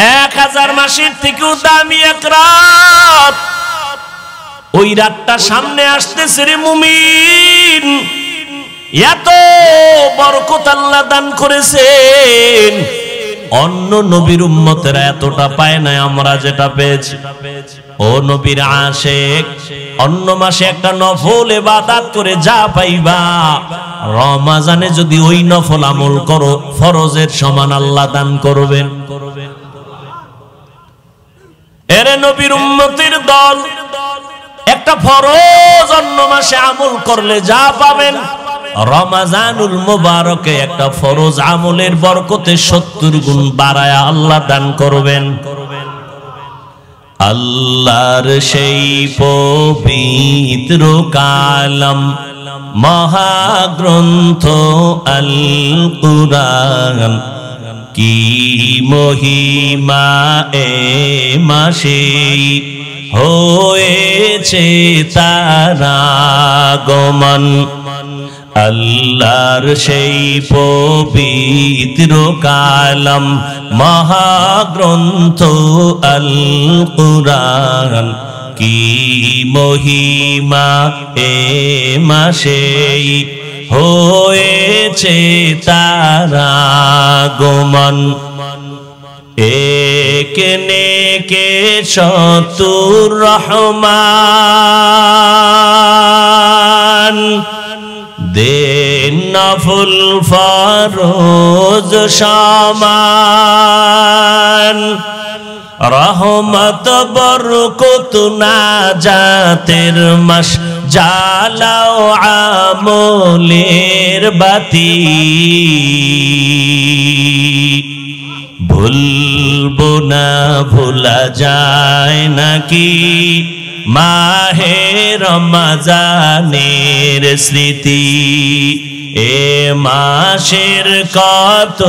1000 মাসের থেকেও দামি এক রাত। ওই রাতটা সামনে আসতেছে রে মুমিন, এত বরকত আল্লাহ দান করেছেন, অন্য নবীর উম্মতেরা এতটা পায় না আমরা যেটা পেয়েছি। ও নবীর আশিক, অন্য মাসে একটা নফল ইবাদত করে যা পাইবা, রমজানে যদি ওই নফল আমল করো ফরজের সমান আল্লাহ দান করবেন। এরে নবীর উম্মতের দল, একটা ফরজ অন্য মাসে আমল করলে যা পাবেন, রমজানুল মুবারকে একটা ফরজ আমলের বরকতে 70 গুণ বাড়ায়া আল্লাহ দান করবেন। আল্লাহর সেই পবিত্র কালাম মহাগ্রন্থ আল কুরআন, কি মহিমা এ মাসে হয়েছে তার আগমন। আল্লাহর সেই পবিত্র কালাম মহাগ্রন্থ আল কুরআন, কি মহিমা এ মাসে হয়েছে তার আগমন। একেনে কে শতুর রহমান, দেন নফল ফরজ সমান, রহমত বরকত নাজাতের মাস, জ্বালাও আমলের বাতি। ভুলবো না ভোলা যায় নাকি মাহে রমজানের স্মৃতি। এ মাসের কত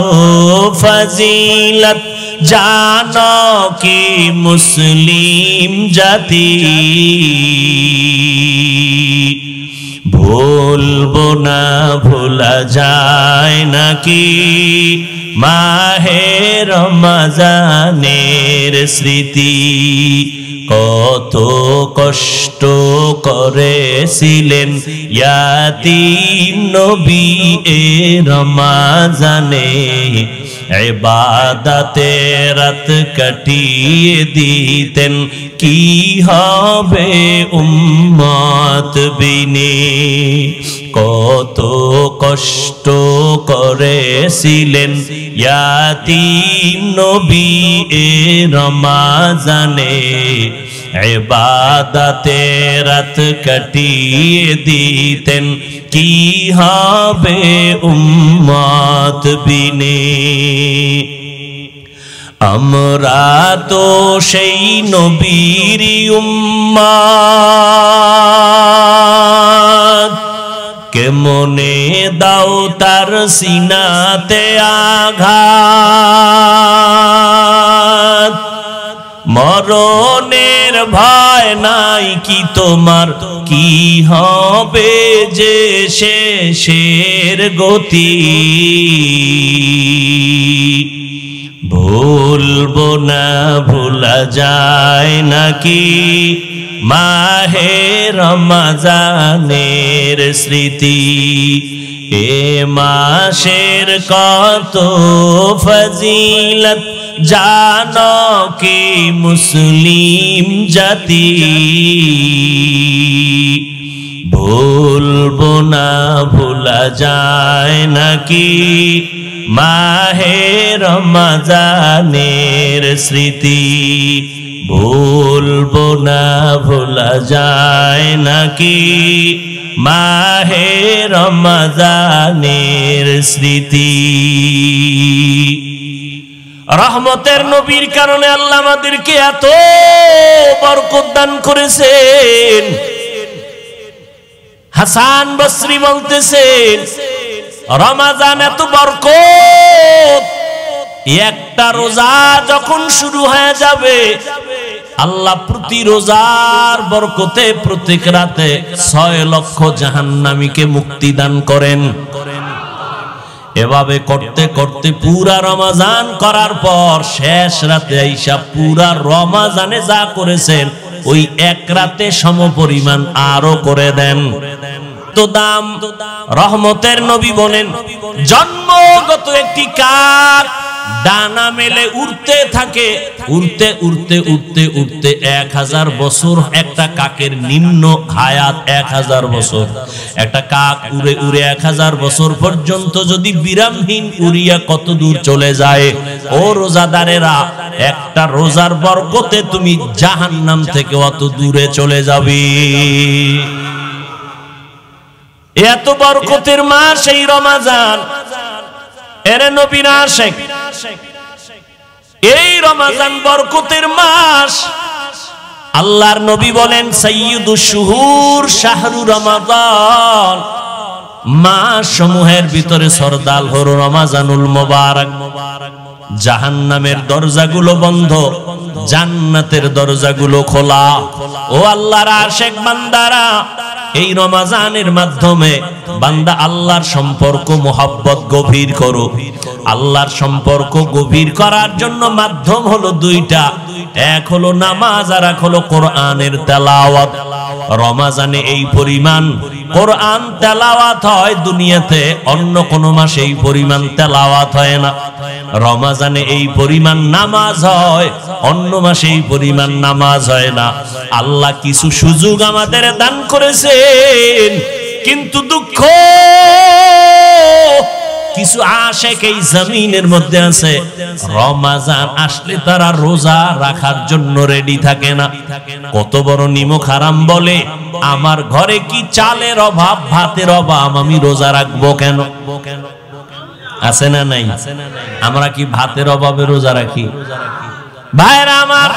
ফজিলত জানো কি মুসলিম জাতি। ভুলবো না ভোলা যায় নাকি মাহে রমজানের স্মৃতি। কত কষ্ট করেছিলেন ইয়াতীম নবী এ রমজানে, ইবাদতে রাত কাটিয়ে দিতেন, কি হবে উম্মত বিনে। কত কষ্ট করেছিলেন ইয়াতীম নবী এ রমজানে, ইবাদতে রাত কাটিয়ে দিতেন, কি হবে উম্মত বিনে। আমরা তো সেই নবীর উম্মত, কেমনে দাও তার সিনাতে আঘাত। মরণের ভয় নাই কি তোমার, কি হবে যে শেষের গতি। ভুলবো না ভোলা যায় নাকি মাহে রমজানের স্মৃতি। এ মাসের কত ফজিলত জানো কি মুসলিম জাতি। ভুলবো না ভোলা যায় নাকি মাহে রমজানের স্মৃতি। ভুলবো না ভোলা যায় নাকি মাহে রমজানের স্মৃতি। রহমতের নবীর কারণে আল্লাহ আমাদেরকে এত বরকত দান করেছেন। হাসান বসরি বলতেছেন, রমজান এত বরকত, একটা রোজা যখন শুরু হয়ে যাবে আল্লাহ প্রতি রোজার বরকতে প্রত্যেক রাতে 6 লক্ষ জাহান্নামীকে মুক্তি দান করেন। এভাবে করতে করতে পুরা রমাজান করার পর শেষ রাতে আইসা পুরা রমাজানে যা করেছেন ওই এক রাতে সমপরিমাণ আরো করে দেন। তো দাম রহমতের নবী বলেন, জন্মগত একটি কাক ডানা মেলে উড়তে থাকে, উড়তে উড়তে উড়তে উড়তে 1000 বছর। একটা কাকের নিম্ন হায়াত 1000 বছর। একটা কাক উড়ে উড়ে 1000 বছর পর্যন্ত যদি বিরামহীন উড়িয়া কত দূর চলে যায়। ও রোজাদারেরা, একটা রোজার বরকতে তুমি জাহান্নাম থেকে অত দূরে চলে যাবে। এত বরকতের মাস এই রমাজান। এর নবীর আশিক, এই রমাজান বরকতের মাস। আল্লাহর নবী বলেন, সাইয়্যিদুশ শুহুর শাহরু রমাদান, মাস সমূহের ভিতরে সরদার হলো রমাজানুল মুবারক। জাহান্নামের দরজাগুলো বন্ধ, জান্নাতের দরজাগুলো খোলা। ও আল্লাহর আশিক বান্দারা, এই রমাজানের মাধ্যমে বান্দা আল্লাহর সম্পর্ক মোহাব্বত গভীর করো। আল্লাহর সম্পর্ক গভীর করার জন্য মাধ্যম হলো দুইটা, এক হলো নামাজ আর এক হলো কোরআনের তেলাওয়াত। রমাজানে এই পরিমাণ কোরআন তেলাওয়াত হয়, দুনিয়াতে অন্য কোন মাসে এই পরিমাণ তেলাওয়াত হয় না। রমাজানে এই পরিমাণ নামাজ হয়, অন্য মাসে এই পরিমাণ নামাজ হয় না। আল্লাহ কিছু সুযোগ আমাদের দান করেছেন, কিন্তু দুঃখ কিছু আশিক এই জমিনের মধ্যে আছে, রমাজান আসলে তারা রোজা রাখার জন্য রেডি থাকে না। কত বড় নিমক হারাম বলে, আমার ঘরে কি চালের অভাব, ভাতের অভাব, আমি রোজা রাখবো কেন? আছে না নাই? আমরা কি ভাতের অভাবে রোজা রাখি? ভাইরা আমার,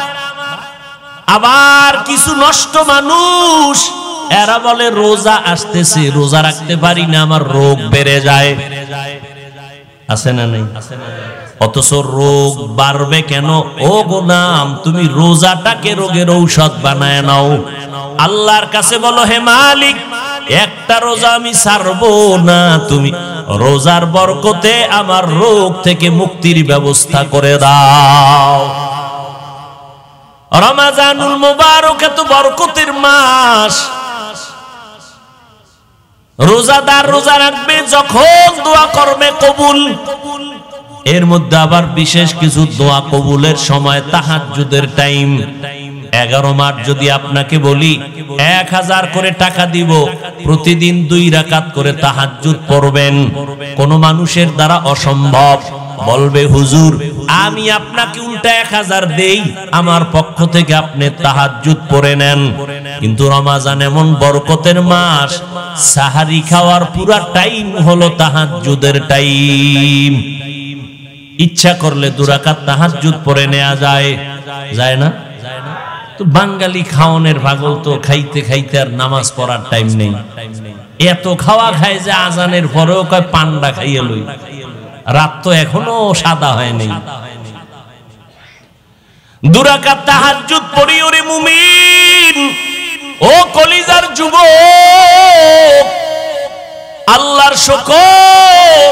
আবার কিছু নষ্ট মানুষ, এরা বলে রোজা আসতেছে, রোজা রাখতে পারি না, আমার রোগ বেড়ে যায়। আছে না নাই? অথচ রোগ বাড়বে কেন? ও গোলাম, তুমি রোজাটাকে রোগের ঔষধ বানায় নাও। আল্লাহর কাছে বলো, হে মালিক, একটা রোজা আমি ছাড়বো না, তুমি রোজার বরকতে আমার রোগ থেকে মুক্তির ব্যবস্থা করে দাও। রমাজানুল মুবারক এত বরকতের মাস। রোজাদার রোজা রাখবে যখন দোয়া করবে কবুল। এর মধ্যে আবার বিশেষ কিছু দোয়া কবুলের সময় তাহাজ্জুদের টাইম। 11 মাস যদি আপনাকে বলি 1000 করে টাকা দিব, প্রতিদিন 2 রাকাত করে তাহাজ্জুদ পড়বেন, কোন মানুষের দ্বারা অসম্ভব। বলবে, হুজুর আমি আপনাকে উল্টা 1000 দেই, আমার পক্ষ থেকে আপনি তাহাজ্জুদ পড়ে নেন। কিন্তু রমাজান এমন বরকতের মাস, সাহারি খাওয়ার পুরা টাইম হলো তাহাজ্জুদের টাইম। ইচ্ছা করলে 2 রাকাত তাহাজ্জুদ পড়ে নেওয়া যায়, যায় না? তো বাঙালি খাওয়ানোর পাগল, তো খাইতে খাইতে আর নামাজ পড়ার টাইম নেই। এত খাওয়া খায় যে আজানের পরেও কয় পান্ডা খাইয়ে লই, রাত তো এখনো সাদা হয়নি। 2 রাকাত তাহাজ্জুদ পড়ি ওরে মুমিন, ও কলিজার যুবক, আল্লাহর শুকর,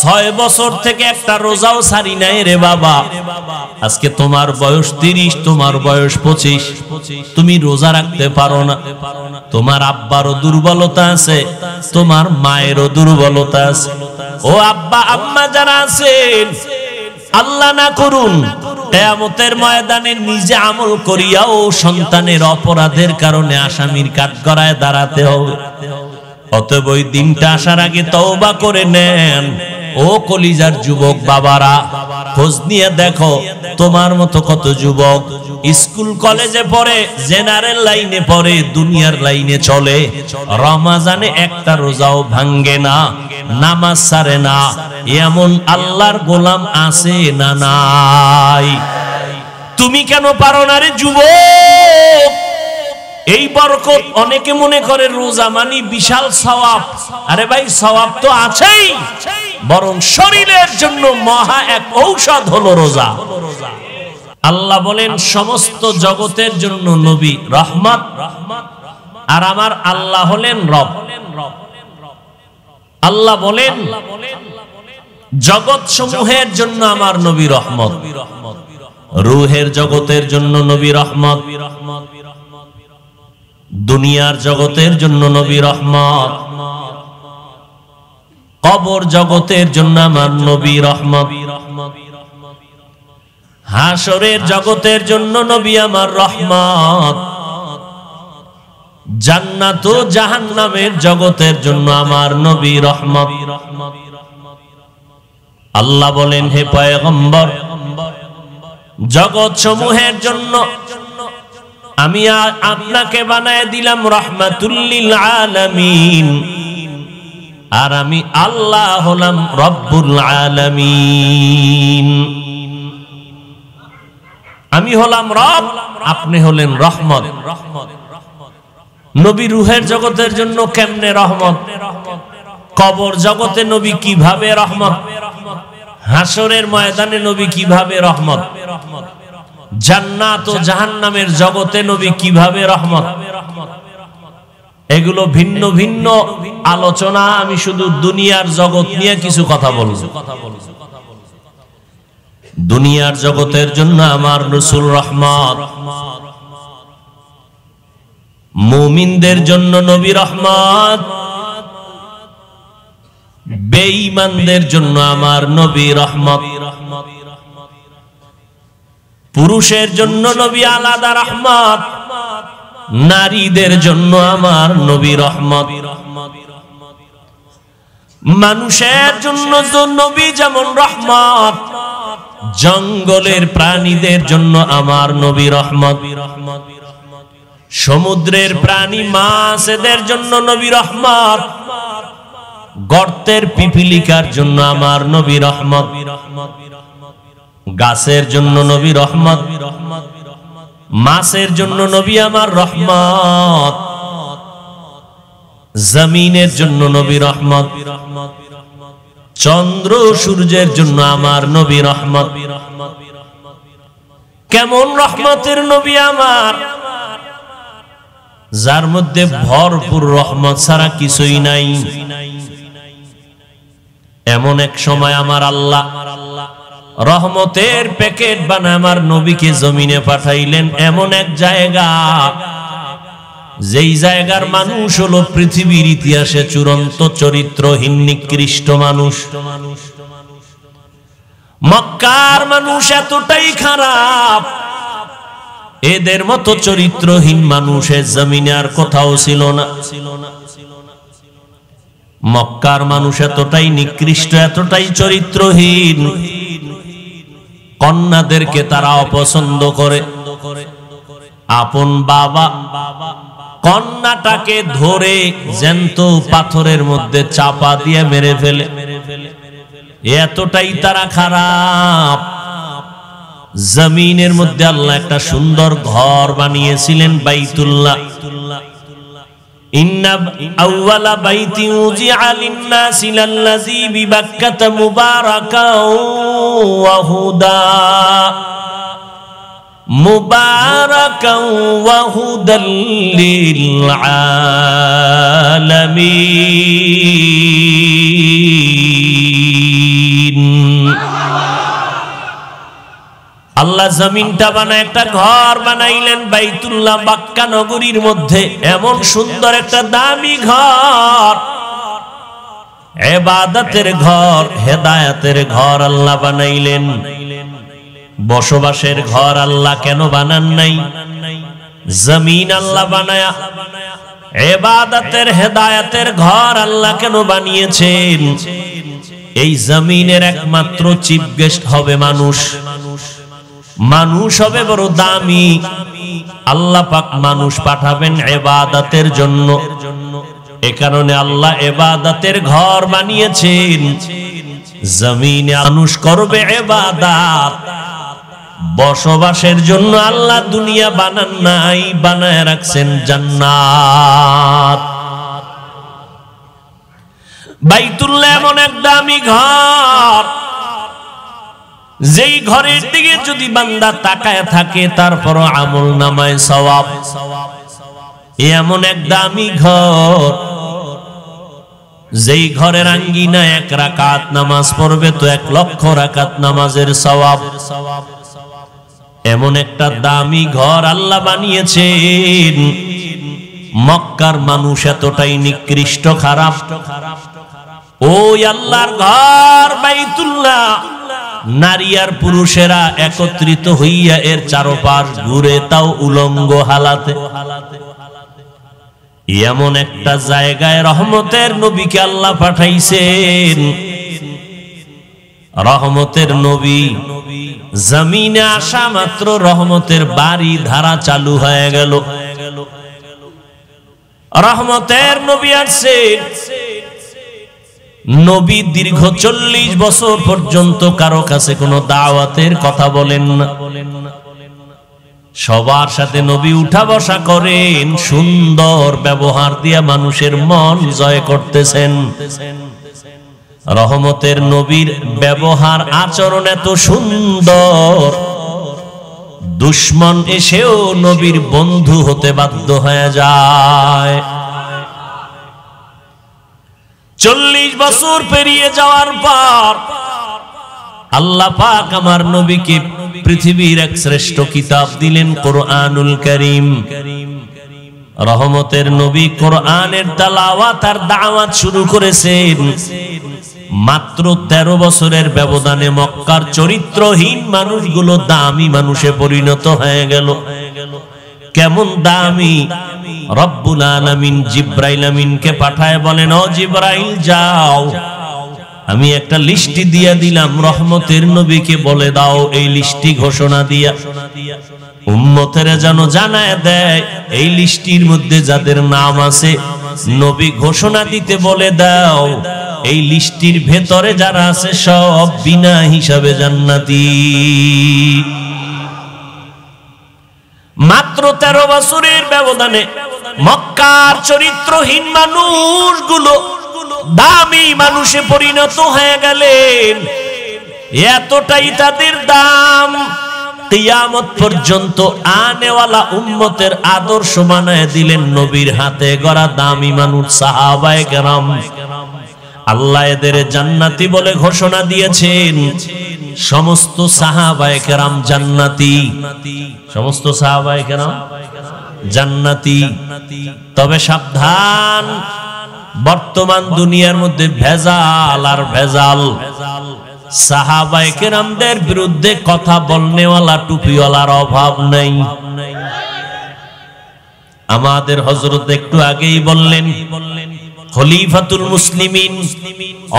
6 বছর থেকে একটা রোজাও ছাড়ি নাই রে বাবা। আজকে তোমার বয়স 30, তোমার বয়স 25, তুমি রোজা রাখতে পারো না। তোমার আব্বারও দুর্বলতা আছে, তোমার মায়েরও দুর্বলতা আছে। ও আব্বা আম্মা যারা আছেন, আল্লাহ না করুন কিয়ামতের ময়দানে নিজে আমল করিয়াও সন্তানের অপরাধের কারণে আসামির কাঠগড়ায় দাঁড়াতে হবে। অতএব ওই দিনটা আসার আগে তওবা করে নেন। ও কলিজার যুবক বাবারা, খোঁজ নিয়ে দেখো তোমার মতো কত যুবক স্কুল কলেজে পড়ে, জেনারেল লাইনে পড়ে, দুনিয়ার লাইনে চলে, রমাজানে একটা রোজাও ভাঙ্গে না, নামাজ ছাড়ে না। এমন আল্লাহর গোলাম আছে না নাই? তুমি কেন পারো না রে যুবক? এই বরকত, অনেকে মনে করে রোজা মানি বিশাল সওয়াব। আরে ভাই, সওয়াব তো আছেই, বরং শরীরের জন্য মহা এক ঔষধ হলো রোজা। আল্লাহ বলেন, সমস্ত জগতের জন্য নবী রহমত, আর আমার আল্লাহ হলেন রব। আল্লাহ বলেন, জগৎ সমূহের জন্য আমার নবী রহমত, রূহের জগতের জন্য নবী রহমত, দুনিয়ার জগতের জন্য নবী রহমত, কবর জগতের জন্য আমার নবী রহমত, হাসরের জগতের জন্য নবী আমার রহমত, জান্নাত ও জাহান্নামের জগতের জন্য আমার নবী রহমত। আল্লাহ বলেন, হে পয়গম্বর, জগৎ সমূহের জন্য আমি আপনাকে বানায় দিলাম রাহমাতুল লিল আলামিন, আর আমি আল্লাহ হলাম রব্বুল আলামিন। আমি হলাম রব, আপনি হলেন রহমত। নবী রূহের জগতের জন্য কেমনে রহমত, কবর জগতে নবী কিভাবে রহমত, হাসরের ময়দানে নবী কিভাবে রহমত, জান্নাত ও জাহান্নামের জগতে নবী কিভাবে রহমত। এগুলো ভিন্ন ভিন্ন আলোচনা। আমি শুধু দুনিয়ার জগৎ নিয়ে কিছু কথা বলবো। দুনিয়ার জগতের জন্য আমার রাসূল রহমত, মুমিনদের জন্য নবী রহমত, বেঈমানদের জন্য আমার নবী রহমত। পুরুষের জন্য নবী আলাদা রহমত, নারীদের জন্য আমার নবী রহমত। মানুষের জন্য নবী যেমন রহমত, জঙ্গলের প্রাণীদের জন্য আমার নবী রহমত, সমুদ্রের প্রাণী মাছেদের জন্য নবী রহমত, গর্তের পিপিলিকার জন্য আমার নবী রহমত, গাছের জন্য নবী রহমত, মাছের জন্য নবী আমার রহমত, জমিনের জন্য নবী রহমত, চন্দ্র সূর্যের জন্য আমার নবী রহমত। কেমন রহমতের নবী আমার, যার মধ্যে ভরপুর রহমত ছাড়া কিছুই নাই। এমন এক সময় আমার আল্লাহ রহমতের প্যাকেট বানায় আমার নবীকে জমিনে পাঠাইলেন, এমন এক জায়গা যেই জায়গার মানুষ হলো পৃথিবীর ইতিহাসে চূড়ান্ত চরিত্রহীন নিকৃষ্ট মানুষ। মক্কার মানুষ এতটাই খারাপ, এদের মতো চরিত্রহীন মানুষের জমিনে আর কোথাও ছিল না। মক্কার মানুষ এতটাই নিকৃষ্ট, এতটাই চরিত্রহীন, কন্যাদেরকে তারা অপছন্দ করে। আপন বাবা কন্যাটাকে ধরে জ্যান্ত পাথরের মধ্যে চাপা দিয়ে মেরে ফেলে, এতটাই তারা খারাপ। জমিনের মধ্যে আল্লাহ একটা সুন্দর ঘর বানিয়েছিলেন, বাইতুল্লাহ। ইন্না আউওয়ালা বাইতি উযিআ লিন-নাসি লাল্লাযী বিবাক্কাতা মুবারাকাও ওয়া হুদা, মুবারাকাও ওয়া হুদাল লিল আলামিন। আল্লাহ জমিনটা বানায় একটা ঘর বানাইলেন, বাইতুল্লাহ মক্কা নগরীর মধ্যে। এমন সুন্দর একটা দামি ঘর, ইবাদতের ঘর, হেদায়েতের ঘর আল্লাহ বানাইলেন। বসবাসের ঘর আল্লাহ কেন বানান নাই? জমিন আল্লাহ বানায়া ইবাদতের হেদায়েতের ঘর আল্লাহ কেন বানিয়েছেন? এই জমিনের একমাত্র চিফ গেস্ট হবে মানুষ। মানুষ হবে বড় দামি। আল্লাহ পাক মানুষ পাঠাবেন ইবাদতের জন্য। এ কারণে আল্লাহ ইবাদতের ঘর বানিয়েছেন। জমিনে মানুষ করবে ইবাদত, বসবাসের জন্য আল্লাহ দুনিয়া বানান নাই, বানায় রাখছেন জান্নাত। বাইতুল্লাহ এমন এক দামি ঘর, যেই ঘরের দিকে যদি বান্দা তাকায় থাকে তারপরও আমল নামায় সওয়াব। এমন এক দামি ঘর, যেই ঘরের আঙ্গিনায় 1 রাকাত নামাজ পড়বে তো 1 লক্ষ রাকাত নামাজের সওয়াব। এমন একটা দামি ঘর আল্লাহ বানিয়েছেন। মক্কার মানুষ এতটাই নিকৃষ্ট খারাপ, ওই আল্লাহর ঘর বাইতুল্লাহ নারী আর পুরুষেরা একত্রিত হইয়া এর চারপাশ ঘুরে, তাও উলঙ্গ হালাতে। এমন একটা জায়গায় রহমতের নবীকে আল্লাহ পাঠাইছেন। রহমতের নবী জমিনে আসা মাত্র রহমতের বাড়ি ধারা চালু হয়ে গেল। রহমতের নবী আসছেন। নবী দীর্ঘ 40 বছর পর্যন্ত কারো কাছে কোনো দাওয়াতের কথা বলেন না। সবার সাথে নবী উঠা বসা করেন, সুন্দর ব্যবহার দিয়ে মানুষের মন জয় করতেছেন। রহমতের নবীর ব্যবহার আচরণ এত সুন্দর, দুশ্মন এসেও নবীর বন্ধু হতে বাধ্য হয়ে যায়। 40 বছর পেরিয়ে যাওয়ার পর আল্লাহ পাক আমার নবীকে পৃথিবীর এক শ্রেষ্ঠ কিতাব দিলেন, কোরআনুল কারীম। রহমতের নবী কোরআনের তেলাওয়াত আর দাওয়াত শুরু করেছেন। মাত্র 13 বছরের ব্যবধানে মক্কার চরিত্রহীন মানুষগুলো দামি মানুষে পরিণত হয়ে গেল। কেমন দামি! রব্বুল আলামিন জিব্রাইল আমিনকে পাঠায় বলেন, ও জিব্রাইল যাও, আমি একটা লিস্টি দিয়া দিলাম, রহমতের নবীকে বলে দাও এই লিস্টি ঘোষণা দিয়া উম্মতেরা যেন জানায় দেয় এই লিস্টির মধ্যে যাদের নাম আছে নবী ঘোষণা দিতে বলে দাও এই লিস্টির ভেতরে যারা আছে সব বিনা হিসাবে জান্নাতি। মাত্র 13 বছরের ব্যবধানে মক্কার চরিত্রহীন মানুষগুলো দামি মানুষে পরিণত হয়ে গেলেন। এতটাই তাদের দাম, কিয়ামত পর্যন্ত আনেওয়ালা উম্মতের আদর্শ বানায় দিলেন নবীর হাতে গড়া দামি মানুষ সাহাবায়ে কেরাম। আল্লাহ এদের জান্নাতি বলে ঘোষণা দিয়েছেন। সমস্ত সাহাবায়ে কেরাম জান্নাতি, সমস্ত সাহাবায়ে কেরাম জান্নাতি। তবে সাবধান, বর্তমান দুনিয়ার মধ্যে ভেজাল আর ভেজাল। সাহাবায়ে কেরামদের বিরুদ্ধে কথা বলনেওয়ালা টুপিওয়ালার অভাব নাই। আমাদের হযরত একটু আগেই বললেন, খলিফাতুল মুসলিমিন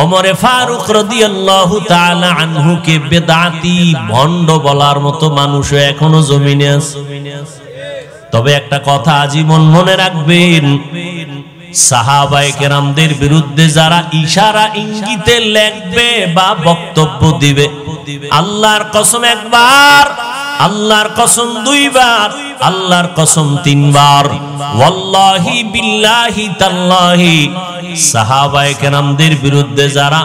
ওমরে ফারুক রাদিয়াল্লাহু তাআলা আনহুকে বেদাতি ভণ্ড বলার মতো মানুষ এখনো জমিনে আছে। তবে একটা কথা আজীবন মনে রাখবেন, সাহাবায়ে কেরামদের বিরুদ্ধে যারা ইশারা ইঙ্গিতে লেখবে বা বক্তব্য দিবে, আল্লাহর কসম একবার, আল্লাহর কসম 2 বার, আল্লাহর কসম 3 বার, ওয়াল্লাহি বিল্লাহি তাল্লাহি, সাহাবায়ে কেরামদের বিরুদ্ধে যারা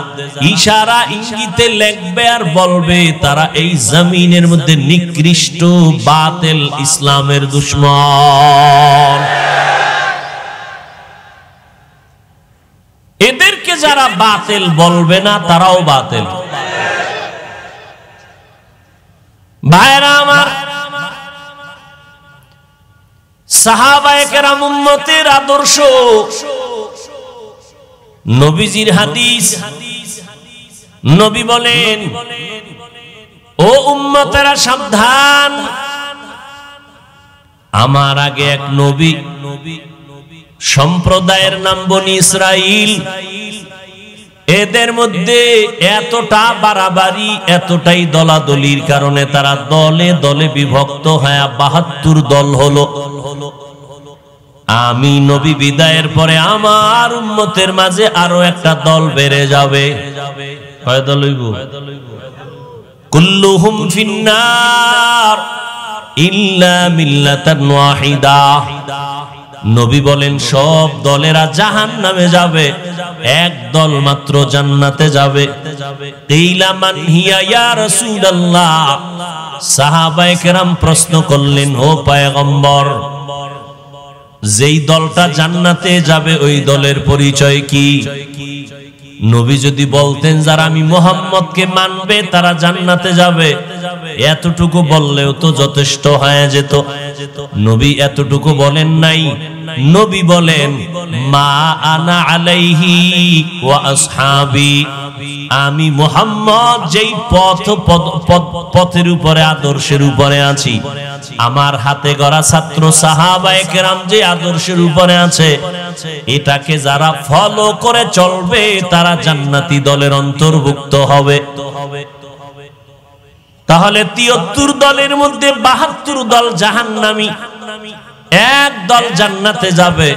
ইশারা ইঙ্গিতে লেখবে আর বলবে তারা এই জমিনের মধ্যে নিকৃষ্ট বাতিল ইসলামের দুশমন। এদেরকে যারা বাতিল বলবে না তারাও বাতিল। ভাইরা আমার, সাহাবায়ে কেরাম উম্মতের আদর্শ, নবীজির হাদিস। নবী বলেন, ও উম্মতেরা সাবধান, আমার আগে এক নবী, সম্প্রদায়ের নাম বনি ইসরাইল। এদের মধ্যে এতটা বাড়াবাড়ি, এতটাই দলাদলির কারণে তারা দলে দলে বিভক্ত হয়ে 72 দল হলো। আমি নবী বিদায়ের পরে আমার উম্মতের মাঝে আরো একটা দল বেড়ে যাবে। কয় দল হইব? কুল্লুহুম ফিন্নার ইল্লা মিল্লাতান ওয়াহিদা। নবী বলেন সব দলেরা জাহান্নামে যাবে, এক দল মাত্র জান্নাতে যাবে। কিলা মান হিয়া ইয়া রাসূলুল্লাহ, সাহাবায়ে কেরাম প্রশ্ন করলেন, ও পয়গম্বর যেই দলটা জান্নাতে যাবে ওই দলের পরিচয় কি? নবী যদি বলতেন যারা আমি মুহাম্মদকে মানবে তারা জান্নাতে যাবে, এতটুকু বললেও তো যথেষ্ট হয়ে যেত। নবী এতটুকু বলেন নাই। নবী বলেন মা আনা আলাইহি ওয়া আসহাবি, আমি মুহাম্মদ যেই পথের উপরে আদর্শের উপরে আছি, আমার হাতে গড়া ছাত্র সাহাবায়ে কেরাম যে আদর্শের উপরে আছে, এটাকে যারা ফলো করে চলবে তারা জান্নাতি দলের অন্তর্ভুক্ত হবে। তাহলে 73 দলের মধ্যে 72 দল জাহান্নামী, এক দল জান্নাতে যাবে।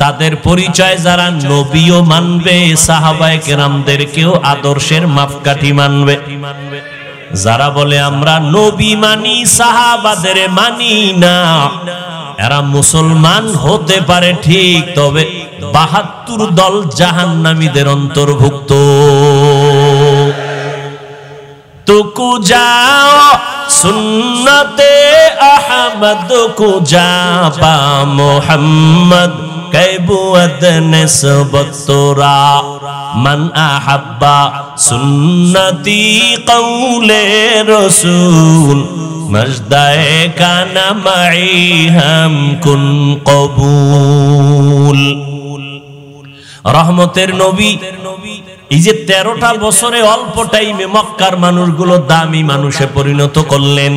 তাদের পরিচয় যারা নবীও মানবে, সাহাবায়ে কেরামদেরকেও আদর্শের মাপকাঠি মানবে। যারা বলে আমরা নবী মানি সাহাবাদের মানি না, এরা মুসলমান হতে পারে ঠিক, তবে 72 দল জাহান্নামীদের অন্তর্ভুক্ত। तुकु जाओ सुन्नते अहमद को जाबा मोहम्मद कैबुअद निस्बत तोरा मन अहब्बा सुन्नती कौले रसूल मजदाए काना माई हम कुन कबूल। रहमतेर नबी এই যে 13টা বছরে অল্প টাইমে মক্কার মানুষগুলো দামি মানুষে পরিণত করলেন।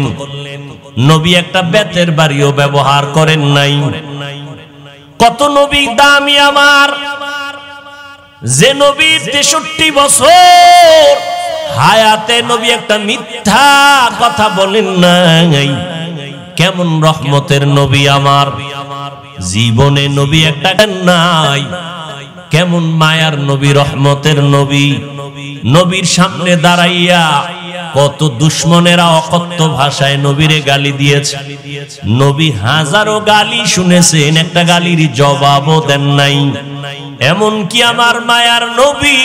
নবী একটা বেতের বাড়িও ব্যবহার করেন নাই। কত নবী দামি আমার, যে নবী 63 বছর হায়াতে নবী একটা মিথ্যা কথা বলেন নাই। কেমন রহমতের নবী আমার, জীবনে নবী একটা নাই। কেমন মায়ার নবী, রহমতের নবী। নবীর সামনে দাঁড়াইয়া কত দুশমনেরা অকথ্য ভাষায় নবীরে গালি দিয়েছে। নবী হাজারো গালি শুনেছেন, একটা গালির জবাবও দেন নাই। এমন কি আমার মায়ার নবী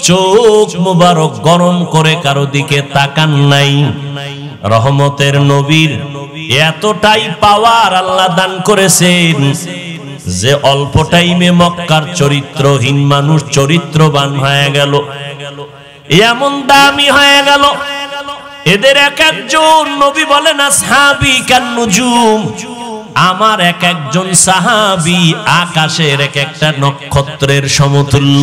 চোখ মুবারক গরম করে কারো দিকে তাকান নাই। রহমতের নবীর এতটাই পাওয়ার আল্লাহ দান করেছেন যে অল্প টাইমে মক্কার চরিত্রহীন মানুষ চরিত্রবান হয়ে গেল, এমন দামি হয়ে গেল। এদের এক একজন নবী বলেন আসহাবী কান নুজুম, আমার এক একজন সাহাবী আকাশের এক একটা নক্ষত্রের সমতুল্য।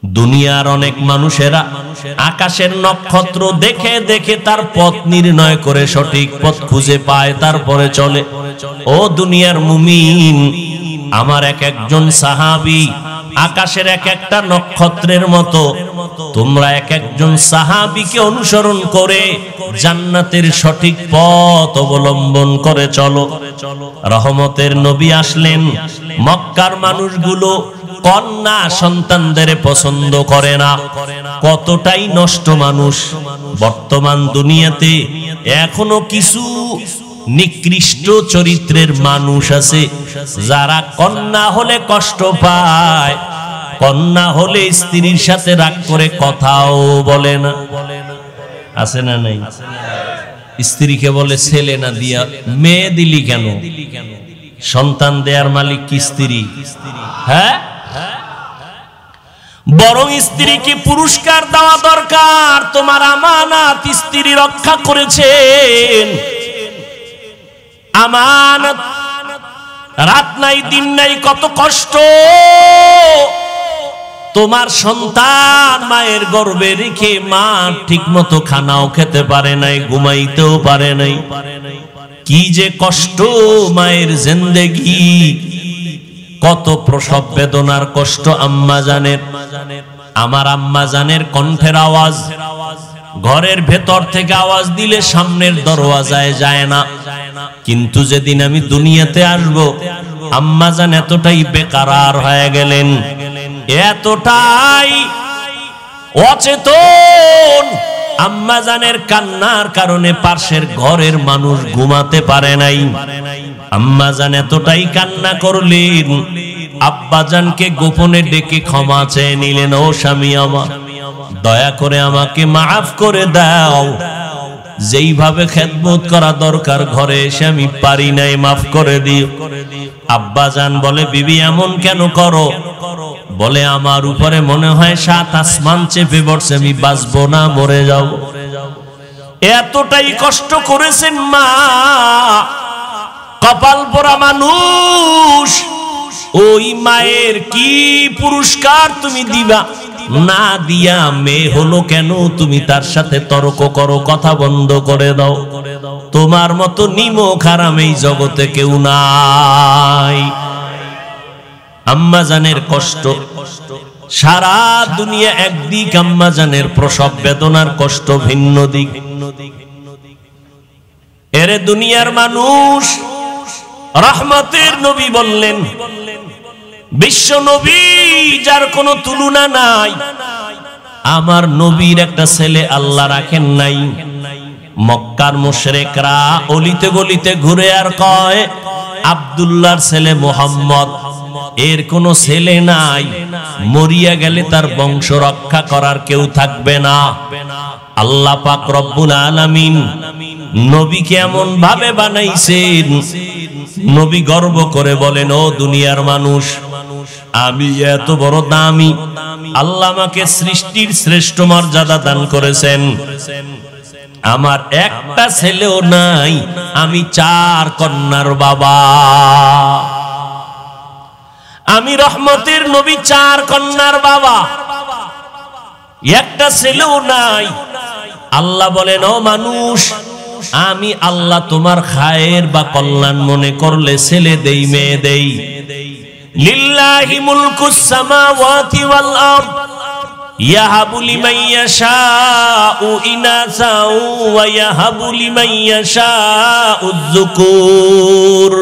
দুনিয়ার অনেক মানুষেরা আকাশের নক্ষত্র দেখে দেখে তার পথ নির্ণয় করে সঠিক পথ খুঁজে পায়, তারপরে চলে। ও দুনিয়ার মুমিন, আমার এক একজন সাহাবী আকাশের এক একটা নক্ষত্রের মতো। তোমরা এক একজন সাহাবীকে অনুসরণ করে জান্নাতের সঠিক পথ অবলম্বন করে চলো। রহমতের নবী আসলেন, মক্কার মানুষগুলো কন্যা সন্তানদের পছন্দ করে না। কতটাই নষ্ট মানুষ। বর্তমান দুনিয়াতে এখনো কিছু নিকৃষ্ট চরিত্রের মানুষ আছে যারা কন্যা হলে কষ্ট পায়, কন্যা হলে স্ত্রীর সাথে রাগ করে কথাও বলে না। আছে না নাই? স্ত্রীকে বলে ছেলে না দিয়া মেয়ে দিলি কেন? সন্তান দেয়ার মালিক কি স্ত্রী? হ্যাঁ, বরং স্ত্রীকে পুরস্কার দেওয়া দরকার। তোমার আমানত স্ত্রী রক্ষা করেছেন। আমানত, রাত নাই দিন নাই কত কষ্ট। তোমার সন্তান মায়ের গর্ভে রেখে মা ঠিক মতো খানাও খেতে পারে নাই, ঘুমাইতেও পারে নাই। কি যে কষ্ট মায়ের জিন্দেগি, কত প্রসব বেদনার কষ্ট আম্মা জানের। আমার আম্মা জানের কণ্ঠের আওয়াজ ঘরের ভেতর থেকে আওয়াজ দিলে সামনের দরওয়াজায় যায় না। কিন্তু যেদিন আমি দুনিয়াতে আসব, আম্মা জান এতটাই বেকারার হয়ে গেলেন, এতটাই অচেতন। আম্মা জানের কান্নার কারণে পাশের ঘরের মানুষ ঘুমাতে পারে নাই। আম্মা জান এতটাই কান্না করলেন, আব্বা জানকে গোপনে ডেকে ক্ষমা চেয়ে নিলেন। ও স্বামী আমার, দয়া করে আমাকে মাফ করে দাও। যেইভাবে খেদমত করা দরকার ঘরে এসে আমি পারি নাই, মাফ করে দিও। আব্বা জান বলে, বিবি এমন কেন করো? বলে, আমার উপরে মনে হয় 7 আসমান চেপে পড়ছে, আমি বাঁচবো না, মরে যাব। এতটাই কষ্ট করেছেন মা, কপাল পোড়া মানুষ। ওই মায়ের কি পুরস্কার তুমি দিবা? না দিয়া মেয়ে হলো কেন তুমি তার সাথে তর্ক করো, কথা বন্ধ করে দাও। তোমার মতো নিমক হারাম এই জগতে কেউ নাই। আম্মা জানের কষ্ট সারা দুনিয়া একদিক, আম্মা জানের প্রসব বেদনার কষ্ট ভিন্ন দিক। এরে দুনিয়ার মানুষ, রহমতের নবী বললেন, বিশ্ব নবী যার কোনো তুলনা নাই, আমার নবীর একটা ছেলে আল্লাহ রাখেন নাই। মক্কার মুশরিকরা অলিতে গলিতে ঘুরে আর কয়, আব্দুল্লাহর ছেলে মুহাম্মদ, এর কোনো ছেলে নাই, মরিয়া গেলে তার বংশ রক্ষা করার কেউ থাকবে না। আল্লাহ পাক রব্বুল আলামিন নবীকে এমন ভাবে বানাইছেন, নবী গর্ব করে বলেন, ও দুনিয়ার মানুষ, আমি এত বড় দামি, আল্লাহ আমাকে সৃষ্টির শ্রেষ্ঠ মর্যাদা দান করেছেন, আমার একটা ছেলেও নাই, আমি 4 কন্যার বাবা। আমি রহমতের নবী 4 কন্যার বাবা, একটা ছেলেও নাই। আল্লাহ বলেন, ও মানুষ, আমি আল্লাহ তোমার খায়ের বা কল্যাণ মনে করলে ছেলে দেই, মেয়ে দেই। লিল্লাহি মুলকুস সামাওয়াতি ওয়াল আরদ ইয়াহাবু লিমান ইয়াশাউ ইনাসা ওয়া ইয়াহাবু লিমান ইয়াশাউ যুকুর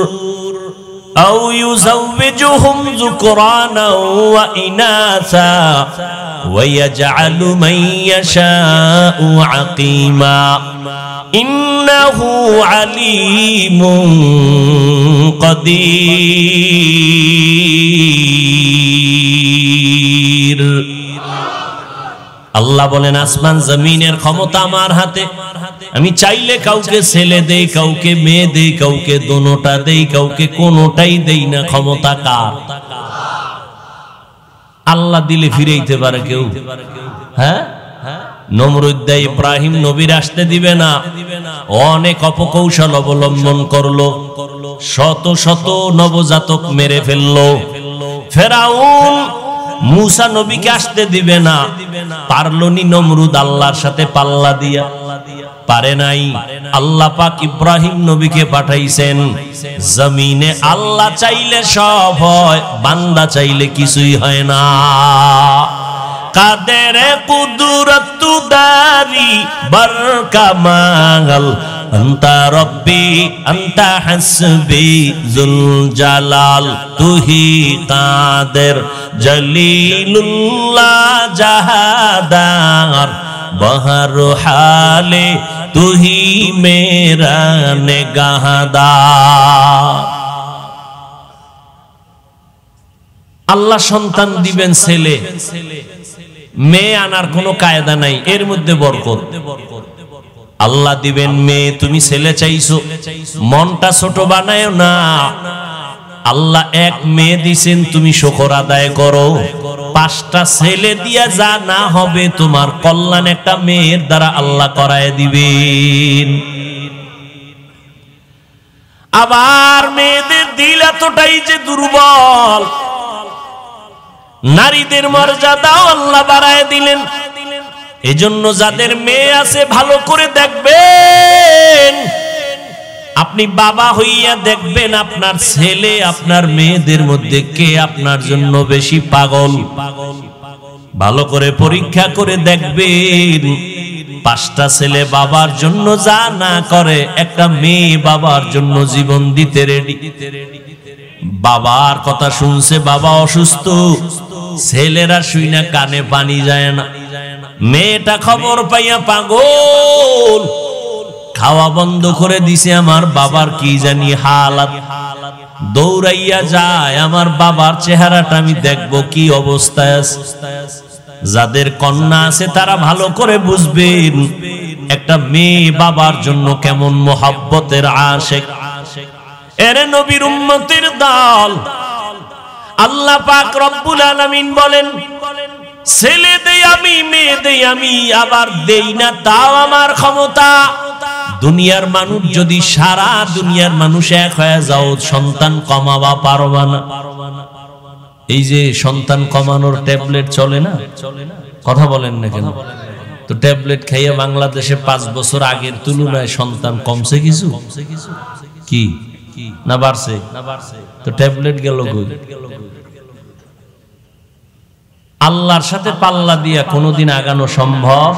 আও ইউযাওবিজুহুম যুকরানা ওয়া ইনাসা ওয়া ইয়াজআলু মান ইয়াশাউ আকিমা ইন্নাহু আলিমুন কাদির। আল্লাহ বলেন, আসমান জমিনের ক্ষমতা আমার হাতে, আমি চাইলে কাউকে ছেলে দেই, কাউকে মেয়ে দেই, কাউকে দোনোটা দেই, কাউকে কোনোটাই দেই না। ক্ষমতা কার? আল্লাহ দিলে ফিরাইতে পারে কেউ? হ্যাঁ, নমরুদ দেয়, ইব্রাহিম নবীর আসতে দিবে না, অনেক অপকৌশল অবলম্বন করলো, শত শত নবজাতক মেরে ফেললো। ফেরাউন মুসা নবীকে আসতে দিবে না, পারলনি নমরুদ আল্লাহর সাথে পাল্লা দিয়া, পারে নাই। আল্লাহ পাক ইব্রাহিম নবীকে পাঠাইছেন। জমিনে আল্লাহ চাইলে সব হয়, বান্দা চাইলে কিছুই হয় না। কাদের কুদরত দারি বরকামাল আন্তা রব্বি আন্তা হাসবি জুল জালাল তুহি কাদের জলিলুল্লাহ জাহাদার বহর হালে তুহি মেরা নেগাহদার। আল্লাহ সন্তান দিবেন ছেলে, মেয়ে আনার কোনো কায়দা নাই, এর মধ্যে বরকত। আল্লাহ দিবেন মেয়ে, তুমি ছেলে চাইছো, মনটা ছোট বানায় না। আল্লাহ এক মেয়ে দিছেন, তুমি শুকর আদায় করো। 5টা ছেলে দিয়া যা না হবে, তোমার কল্যাণ একটা মেয়ের দ্বারা আল্লাহ করায় দিবেন। আবার মেয়েদের দিল এতটাই যে দুর্বল, নারীদের মর্যাদাও আল্লাহ বাড়ায় দিলেন। এজন্য যাদের মেয়ে আছে ভালো করে দেখবেন। আপনি বাবা হইয়া দেখবেন আপনার ছেলে আপনার মেয়েদের মধ্যে কে আপনার জন্য বেশি পাগল। ভালো করে পরীক্ষা করে দেখবেন। 5টা ছেলে বাবার জন্য যা না করে, একটা মেয়ে বাবার জন্য জীবন দিতে রেডি। বাবার কথা শুনছে, বাবা অসুস্থ, ছেলেরা শুইনা কানে পানি যায় না। মেয়েটা খবর পাইয়া পাগল, খাওয়া বন্ধ করে দিছে, আমার বাবার কি জানি হালাত। দৌড়াইয়া যায়, আমার বাবার চেহারাটা আমি দেখবো কি অবস্থায় আছে। যাদের কন্যা আছে তারা ভালো করে বুঝবেন একটা মেয়ে বাবার জন্য কেমন মোহাব্বতের আশিক। এরে নবীর উম্মতের দল, আল্লাহ পাক রব্বুল আলামিন বলেন, ছেলে দেই আমি, মেয়ে দেই আমি, আবার দেই না তাও আমার ক্ষমতা। দুনিয়ার মানুষ যদি সারা দুনিয়ার মানুষ এক হয়ে যাও, সন্তান কমাবা পারবা না। এই যে সন্তান কমানোর ট্যাবলেট চলে না, কথা বলেন না কেন? তো ট্যাবলেট খাইয়ে বাংলাদেশে 5 বছর আগের তুলনায় সন্তান কমছে কিছু কি না বাড়ছে? তো ট্যাবলেট গেল কই? আল্লাহর সাথে পাল্লা দিয়া কোনোদিন আগানো সম্ভব?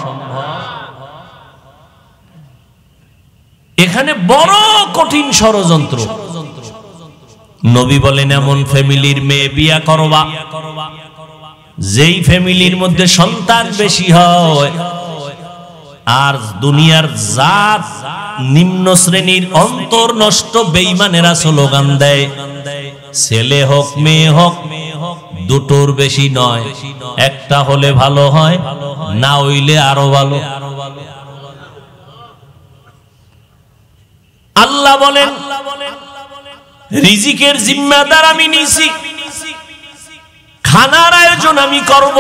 এখানে বড় কঠিন ষড়যন্ত্র। নবী বলেন, এমন ফ্যামিলির মেয়ে বিয়া করবা যেই ফ্যামিলির মধ্যে সন্তান বেশি হয় আর দুনিয়ার জাত নিম্ন শ্রেণীর অন্তর নষ্ট বেঈমানেরা স্লোগান দেয়, ছেলে হোক মেয়ে হোক দুটোর বেশি নয়, একটা হলে ভালো হয়, না হইলে আরো ভালো। আল্লাহ বলেন, রিজিকের জিম্মাদার আমি নিছি, খানার আয়োজন আমি করব।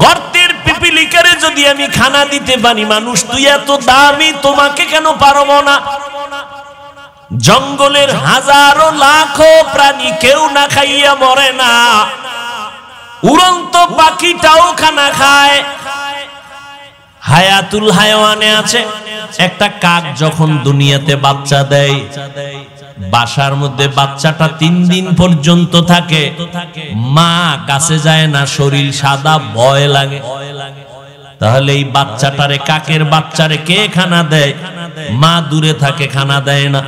গর্তের পিপিলিকারে যদি আমি খানা দিতে পারি, মানুষ তুই এত দামি, তোমাকে কেন পারবো না? জঙ্গলের হাজারো লাখো প্রাণী কেউ না খাইয়া মরে না, উড়ন্ত পাখিটাও খানা খায়। হায়াতুল হায়াওয়ানে আছে, একটা কাক যখন দুনিয়াতে বাচ্চা দেয়, বাসার মধ্যে বাচ্চাটা 3 দিন পর্যন্ত থাকে, মা কাছে যায় না, শরীর সাদা, ভয় লাগে। তাহলে এই বাচ্চাটারে, কাকের বাচ্চারে কে খানা দেয়? মা দূরে থাকে, খানা দেয় না।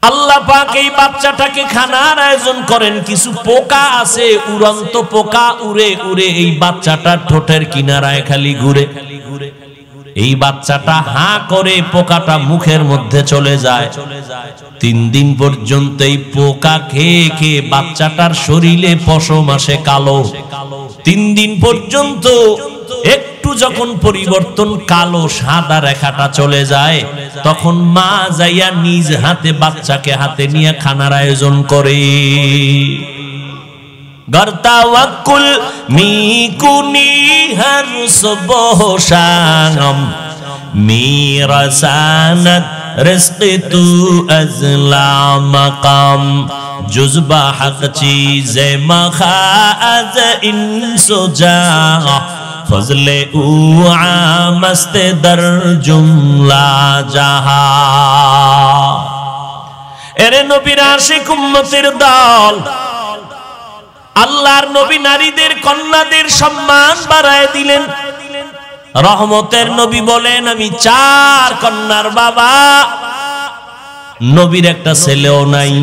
আল্লাহ পাক এই বাচ্চাটাকে খানার আয়োজন করেন। কিছু পোকা আছে, উড়ন্ত পোকা, উড়ে উড়ে এই বাচ্চাটার ঠোঁটের কিনারায় খালি ঘুরে। এই বাচ্চাটা হাঁ করে, পোকাটা মুখের মধ্যে চলে যায়। 3 দিন পর্যন্ত এই পোকা খেয়ে খেয়ে বাচ্চাটার শরীরে পশম আসে কালো। 3 দিন পর্যন্ত একটু যখন পরিবর্তন, কালো সাদা রেখাটা চলে যায়, তখন মা যাইয়া নিজ হাতে বাচ্চাকে হাতে নিয়ে খানার আয়োজন করে। গর্তাওয়াক্কুল মিকুনি হর সুবহ শাম, মিরাসানাত রিজক তু আজলা মাকাম, জুজবা হক চীজে মখাজ ইনসুজা, ফজলে উ আমস্তে দর জুমলা জাহা। এরে নবীর আশিক উম্মতের দল, আল্লাহর নবী নারীদের, কন্যাদের সম্মান বাড়ায় দিলেন। রহমতের নবী বলেন, আমি 4 কন্যার বাবা। নবীর একটা ছেলেও নাই।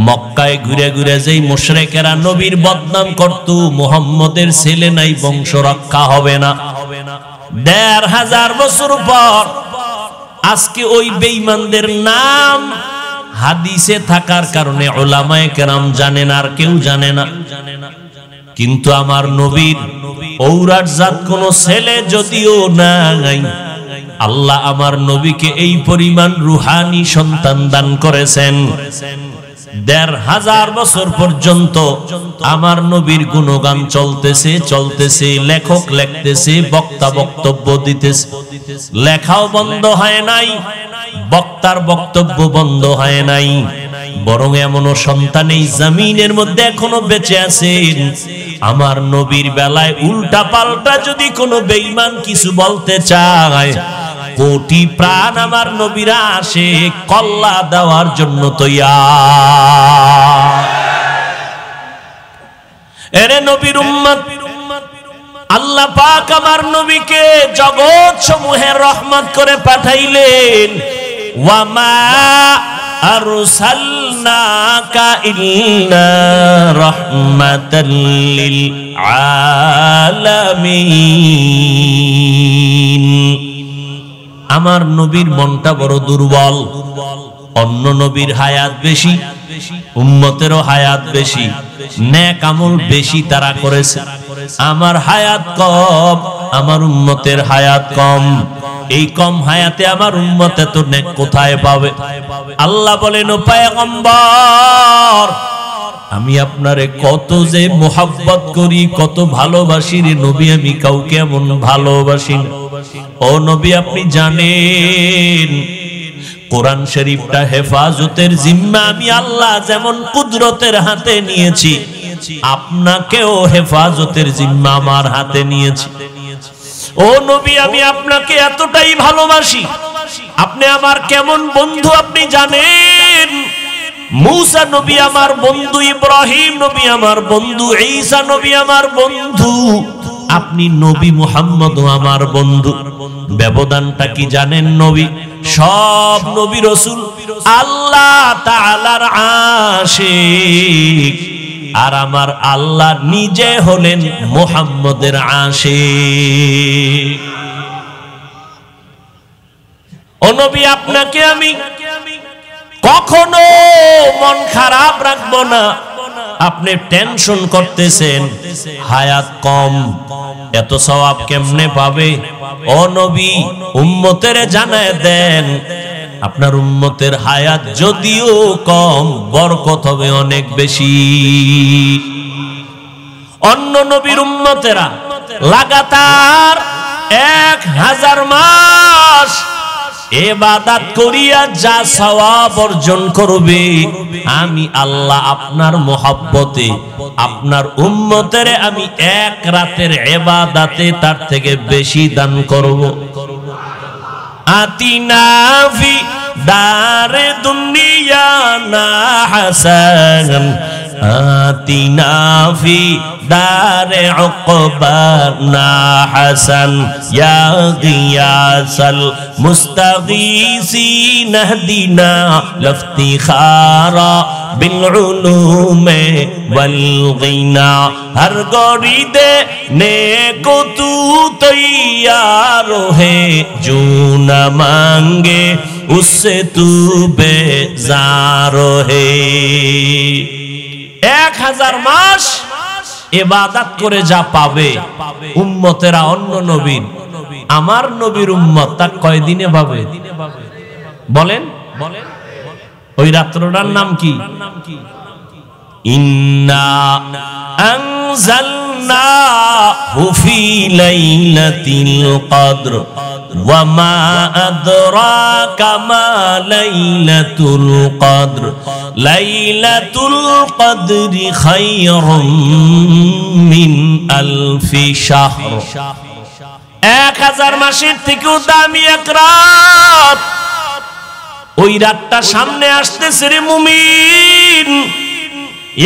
মক্কায় ঘুরে ঘুরে যেই মুশরিকেরা নবীর বদনাম করত, মুহাম্মদের ছেলে নাই, বংশ রক্ষা হবে না। 1500 বছর পর আজকে ওই বেঈমানদের নাম হাদিসে থাকার কারণে উলামায়ে কেরাম জানেন, আর কেউ জানে না। কিন্তু আমার নবীর ঔরাত জাত কোন ছেলে যদিও নাই, আল্লাহ আমার নবীকে এই পরিমাণ রুহানি সন্তান দান করেছেন। 1500 বছর পর্যন্ত আমার নবীর গুণগান চলতেছে চলতেছে, লেখক লিখতেছে, বক্তা বক্তব্য দিতেছে, লেখাও বন্ধ হয় নাই, বক্তার বক্তব্য বন্ধ হয় নাই। বরং এমনও সন্তান এই জমিনের মধ্যে এখনো বেঁচে আছেন। আমার নবীর বেলায় উল্টা পাল্টা যদি কোনো বেঈমান কিছু বলতে চায়, কোটি প্রাণ আমার নবীরা আসে কল্লা দেওয়ার জন্য তৈয়ার। এরে নবীর উম্মত, আল্লাহ পাক আমার নবীকে জগৎ সমূহের রহমত করে পাঠাইলেন। ওয়ামা আরসালনাকা ইল্লা রাহমাতাল লিল আলামিন। আমার নবীর মনটা বড় দুর্বল। অন্য নবীর হায়াত বেশি, উম্মতেরও হায়াত বেশি, নেক আমল বেশি তারা করেছে। আমার হায়াত কম, আমার উম্মতের হায়াত কম। এই কম হায়াতে আমার উম্মত এত নেক কোথায় পাবে? আল্লাহ বলেন, ও পয়গম্বর, আমি আপনারে কত যে মোহাব্বত করি, কত ভালোবাসি রে নবী, আমি কাউকে এমন ভালোবাসি না। ও নবী, আপনি জানেন কোরআন শরীফটা হেফাজতের জিম্মা আমি আল্লাহ যেমন কুদরতের হাতে নিয়েছি, আপনাকেও হেফাজতের জিম্মা আমার হাতে নিয়েছি। ও নবী, আমি আপনাকে এতটাই ভালোবাসি, আপনি আমার কেমন বন্ধু আপনি জানেন। मूसा नबी आमार बंधु, इब्राहिम नबी आमार बंधु, ईसा नबी आमार बंधु, अपनी नबी मुहम्मद आमार बंधु। व्यवधानटा कि जानेन नबी? सब नबी रसूल आल्लाह ताआलार आशिक, আর আমার আল্লাহ নিজে হলেন মুহাম্মদের আশিক। ও নবী, আপনাকে আমি কখনো মন খারাপ রাখবো না। আপনি টেনশন করতেছেন হায়াত কম, এত সওয়াব কেমনে পাবে? ও নবী, উম্মতের জানায় দেন আপনার উম্মতের হায়াত যদিও কম, বরকত হবে অনেক বেশি। অন্য নবীর উম্মতেরা লাগাতার 1000 মাস ইবাদত করিয়া যা সওয়াব অর্জন করবে, আমি আল্লাহ আপনার মোহাব্বতে আপনার উম্মতের আমি এক রাতের ইবাদতে তার থেকে বেশি দান করব। আতিনা ফি দারে দুনিয়া না হাসান, আতিনা ফি দারে উকবা না হাসান, ইয়া গিয়াসাল মুস্তাগীসিন হদিনা লফতিখারা বিল উলুমে ওয়াল গিনা। हर गौरी दे नेको तू तैयार है, जो न मांगे उससे तू बेजार है। 1000 मास इबादत करे जा पावे उम्मतेरा अन्य नबीर, आमार नबीर उम्मत ता कय दिने पाबे बोलेन? ओई रात्रटार नाम की? इन्ना अंज़लनाहु फी लाइलातिल क़द्र वमा अदराका मा लाइलातुल क़द्र लाइलातुल क़द्रि खैरुम मिन अल्फि शाहर। 1000 मासेर থেকেও দামি এক রাত। ওই রাতটা সামনে আসতেছে রে মুমিন,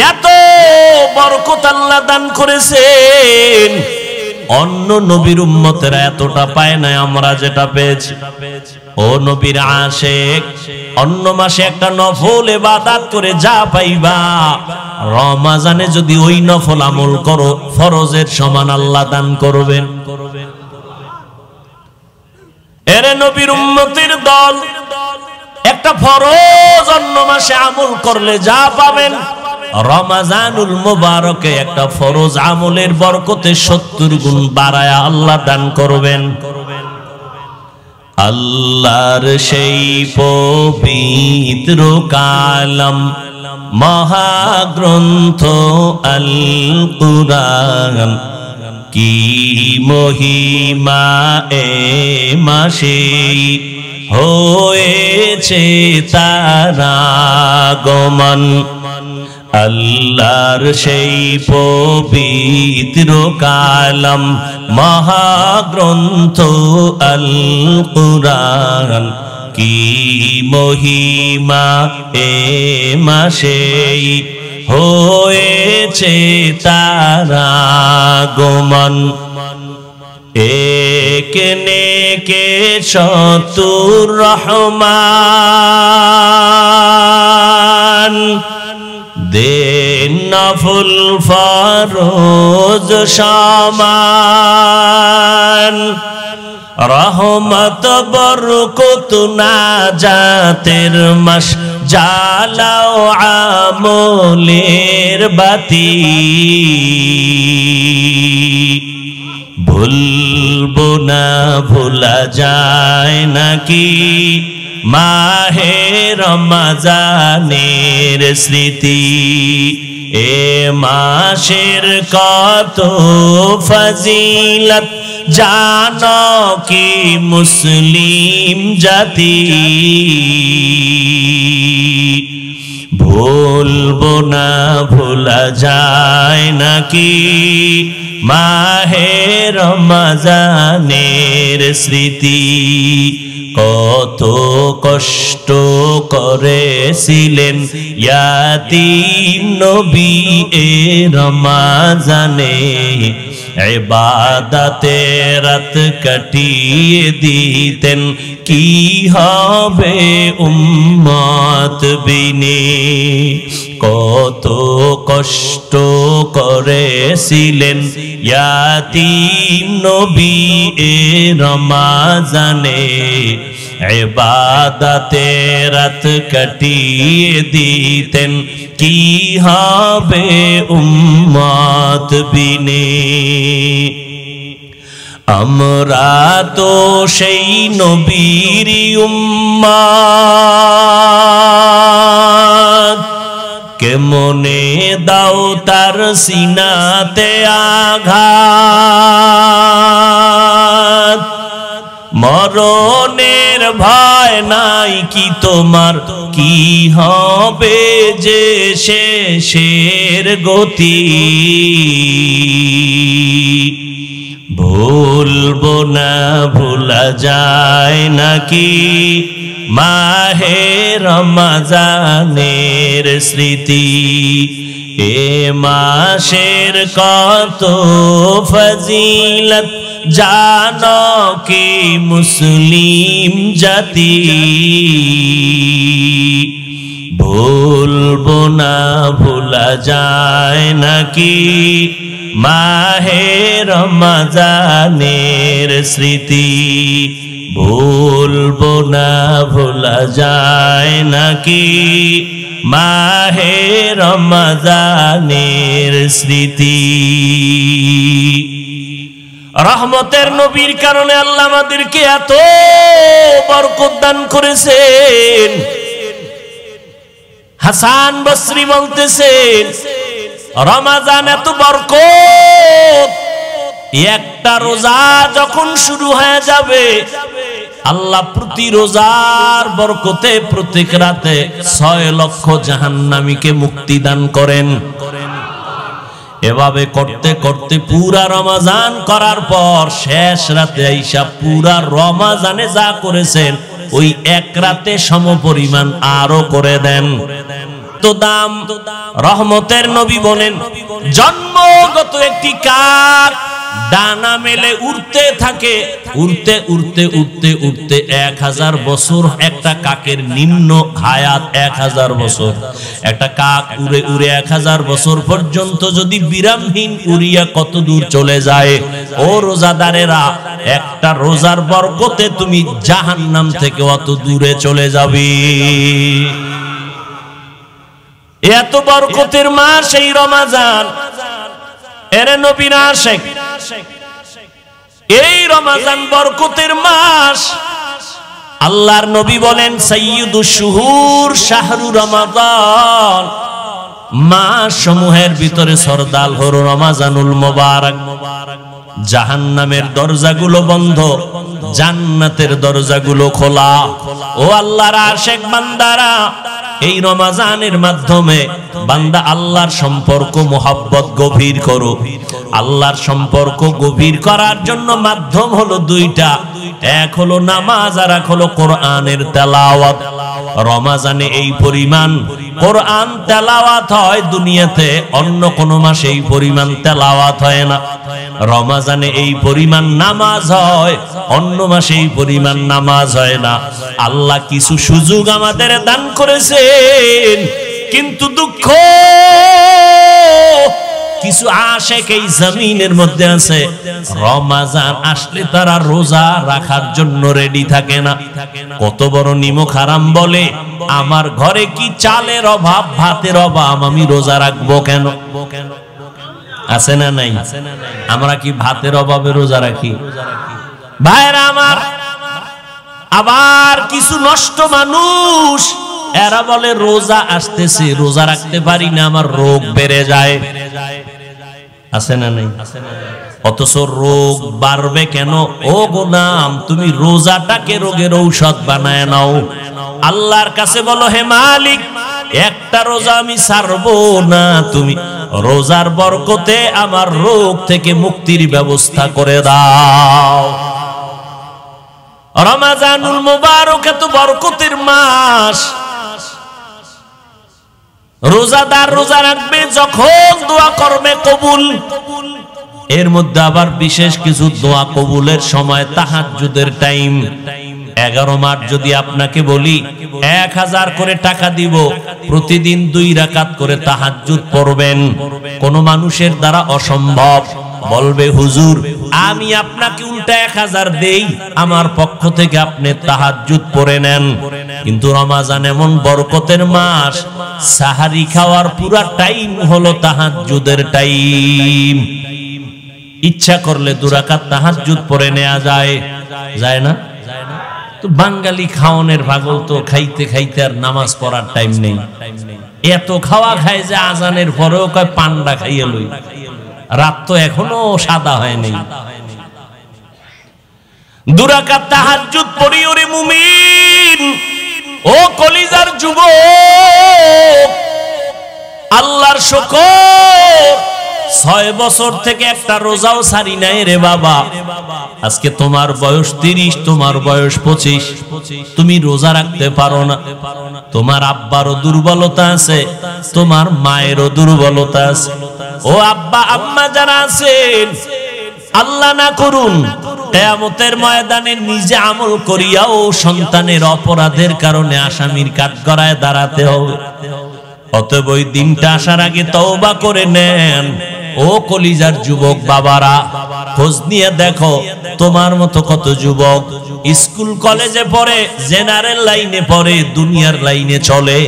এত বরকত আল্লাহ দান করেছেন, অন্য নবীর উম্মতেরা এতটা পায় না আমরা যেটা পেয়েছি। ও নবীর আশিক, অন্য মাসে একটা নফল ইবাদত করে যা পাইবা, রমজানে যদি ওই নফল আমল করো ফরজের সমান আল্লাহ দান করবেন। এরে নবীর উম্মতের দল, একটা ফরজ অন্য মাসে আমল করলে যা পাবেন, রমজানুল মুবারকে একটা ফরজ আমলের বরকতে 70 গুণ বাড়ায়া আল্লাহ দান করবেন। আল্লাহর সেই পবিত্র কালাম মহাগ্রন্থ আল কুরআন, কি মহিমা এ মাসে হয়েছে তার আগমন। আল্লাহর সেই পবিত্র কালাম মহাগ্রন্থ আল কুরআন, কি মহিমা এ মাসে হয়েছে তার আগমন। এক নেকে শতুর রহমান, দেন নফল ফরজ সমান, রহমত বরকত নাজাতের মাস জ্বালাও আমলের বাতি ভুলবো না ভোলা যায় নাকি মাহে রমজানের স্মৃতি এ মাসের কত ফজিলত জানো কি মুসলিম জাতি ভুলবো না ভোলা যায় নাকি মাহে রমজানের স্মৃতি কত কষ্ট করেছিলেন ইয়াতীম নবী এ রমজানে ইবাদতে রাত কাটিয়ে দিতেন কি হবে উম্মত বিনে কত কষ্ট করেছিলেন ইয়াতীম নবী এ রমজানে ইবাদতে রাত কাটিয়ে দিতেন কি হবে উম্মত বিনে আমরা তো সেই নবীর উম্মত কেমনে দাও তার সিনাতে আঘাত মরণের ভয় নাই কি তোমার কি হবে যে শেষের গতি ভুলবো না ভোলা যায় নাকি মাহে রমজানের স্মৃতি এ মাসের কত ফজিলত জানো কি মুসলিম জাতি ভুলবো না ভোলা যায় নাকি মাহে রমজানের স্মৃতি ভুলবো না ভোলা যায় নাকি মাহে রমজানের স্মৃতি রহমতের নবীর কারণে আল্লাহ আমাদেরকে এত বরকত দান করেছেন হাসান বসরি বলতেছেন রমজান এত বরকত একটা রোজা যখন শুরু হয়ে যাবে আল্লাহ প্রতি রোজার বরকতে প্রত্যেক রাতে 6 লক্ষ জাহান্নামীকে মুক্তি দান করেন এভাবে করতে করতে পুরা রমজান করার পর শেষ রাতে আইসা পুরা রমজানে যা করেছেন ওই এক রাতে সমপরিমাণ আরো করে দেন তো দাম রহমতের নবী বলেন জন্মগত একটি কাক ডানা মেলে উড়তে থাকে উড়তে উড়তে উড়তে উড়তে 1000 বছর একটা কাকের নিম্ন হায়াত 1000 বছর একটা কাক উড়ে উড়ে 1000 বছর পর্যন্ত যদি বিরামহীন উড়িয়া কত দূর চলে যায় ও রোজাদারেরা একটা রোজার বরকতে তুমি জাহান্নাম থেকে অত দূরে চলে যাবে এত বরকতের মাস এই রমজান এর নবীর আশিক এই রমজান বরকতের মাস আল্লাহর নবী বলেন সাইয়্যিদুশ শুহুর শাহরু রমাদান মাস সমূহের ভিতরে সরদার হলো রমজানুল মুবারক জাহান্নামের দরজাগুলো বন্ধ জান্নাতের দরজাগুলো খোলা ও আল্লাহর আশিক বান্দারা এই রমজানের মাধ্যমে বান্দা আল্লাহর সম্পর্ক মোহাব্বত গভীর করো আল্লাহর সম্পর্ক গভীর করার জন্য মাধ্যম হলো দুইটা এক হলো নামাজ আর এক হলো কোরআনের তেলাওয়াত রমজানে এই পরিমাণ কোরআন তেলাওয়াত হয় দুনিয়াতে অন্য কোন মাসে এই পরিমাণ তেলাওয়াত হয় না রমজানে এই পরিমাণ নামাজ হয় অন্য মাসে এই পরিমাণ নামাজ হয় না আল্লাহ কিছু সুযোগ আমাদের দান করেছেন কিন্তু দুঃখ কিছু আশিক এই জমিনের মধ্যে আছে, রমজান আসলে তারা রোজা রাখার জন্য রেডি থাকে না। কত বড় নিমক হারাম বলে, আমার ঘরে কি চালের অভাব, ভাতের অভাব, আমি রোজা রাখবো কেন? আছে না নাই? আমরা কি ভাতের অভাবে রোজা রাখি? ভাইরা আমার, আবার কিছু নষ্ট মানুষ এরা বলে রোজা আসতেছে, রোজা রাখতে পারি না, আমার রোগ বেড়ে যায়। আছে না নাই? অথচ রোগ বাড়বে কেন? ও গোলাম, তুমি রোজাটাকে রোগের ঔষধ বানায় নাও। আল্লাহর কাছে বলো, হে মালিক, একটা রোজা আমি ছাড়বো না, তুমি রোজার বরকতে আমার রোগ থেকে মুক্তির ব্যবস্থা করে দাও। রমজানুল মুবারক এত বরকতের মাস। রোজাদার রোজা রাখবে, যখন দোয়া করবে কবুল। এর মধ্যে আবার বিশেষ কিছু দোয়া কবুলের সময় তাহাজ্জুদের টাইম। 11 মাস যদি আপনাকে বলি 1000 করে টাকা দিব, প্রতিদিন 2 রাকাত করে তাহাজ্জুদ পড়বেন, কোন মানুষের দ্বারা অসম্ভব। বলবে হুজুর, আমি আপনাকে উল্টা 1000 দেই, আমার পক্ষ থেকে আপনি তাহাজ্জুদ পড়ে নেন। কিন্তু রমজান এমন বরকতের মাস, সাহারি খাওয়ার পুরা টাইম হলো তাহাজ্জুদের টাইম। ইচ্ছা করলে 2 রাকাত তাহাজ্জুদ পড়ে নেওয়া যায়, যায় না? তো বাঙালি খাওয়ানোর পাগল, তো খাইতে খাইতে আর নামাজ পড়ার টাইম নেই। এত খাওয়া খায় যে আজানের পরেও কয় পান্ডা খাইয়ে লই, রাত তো এখনো সাদা হয়নি। 2 রাকাত তাহাজ্জুদ পড়ি ওরে মুমিন, ও কলিজার যুবক, আল্লাহর শুকর, 6 বছর থেকে একটা রোজাও ছাড়ি নাই রে বাবা। আজকে তোমার বয়স 30, তোমার বয়স 25, তুমি রোজা রাখতে পারো না। তোমার আব্বারও দুর্বলতা আছে, তোমার মায়েরও দুর্বলতা আছে। ও আব্বা আম্মা যারা আছেন, আল্লাহ না করুন কিয়ামতের ময়দানে নিজে আমল করিয়াও সন্তানের অপরাধের কারণে আসামির কাঠগড়ায় দাঁড়াতে হবে। অতএব ওই দিনটা আসার আগে তওবা করে নেন। ও কলিজার যুবক বাবারা, খোঁজ নিয়ে দেখো তোমার মতো কত যুবক স্কুল কলেজে পড়ে, জেনারেল লাইনে পড়ে, দুনিয়ার লাইনে চলে,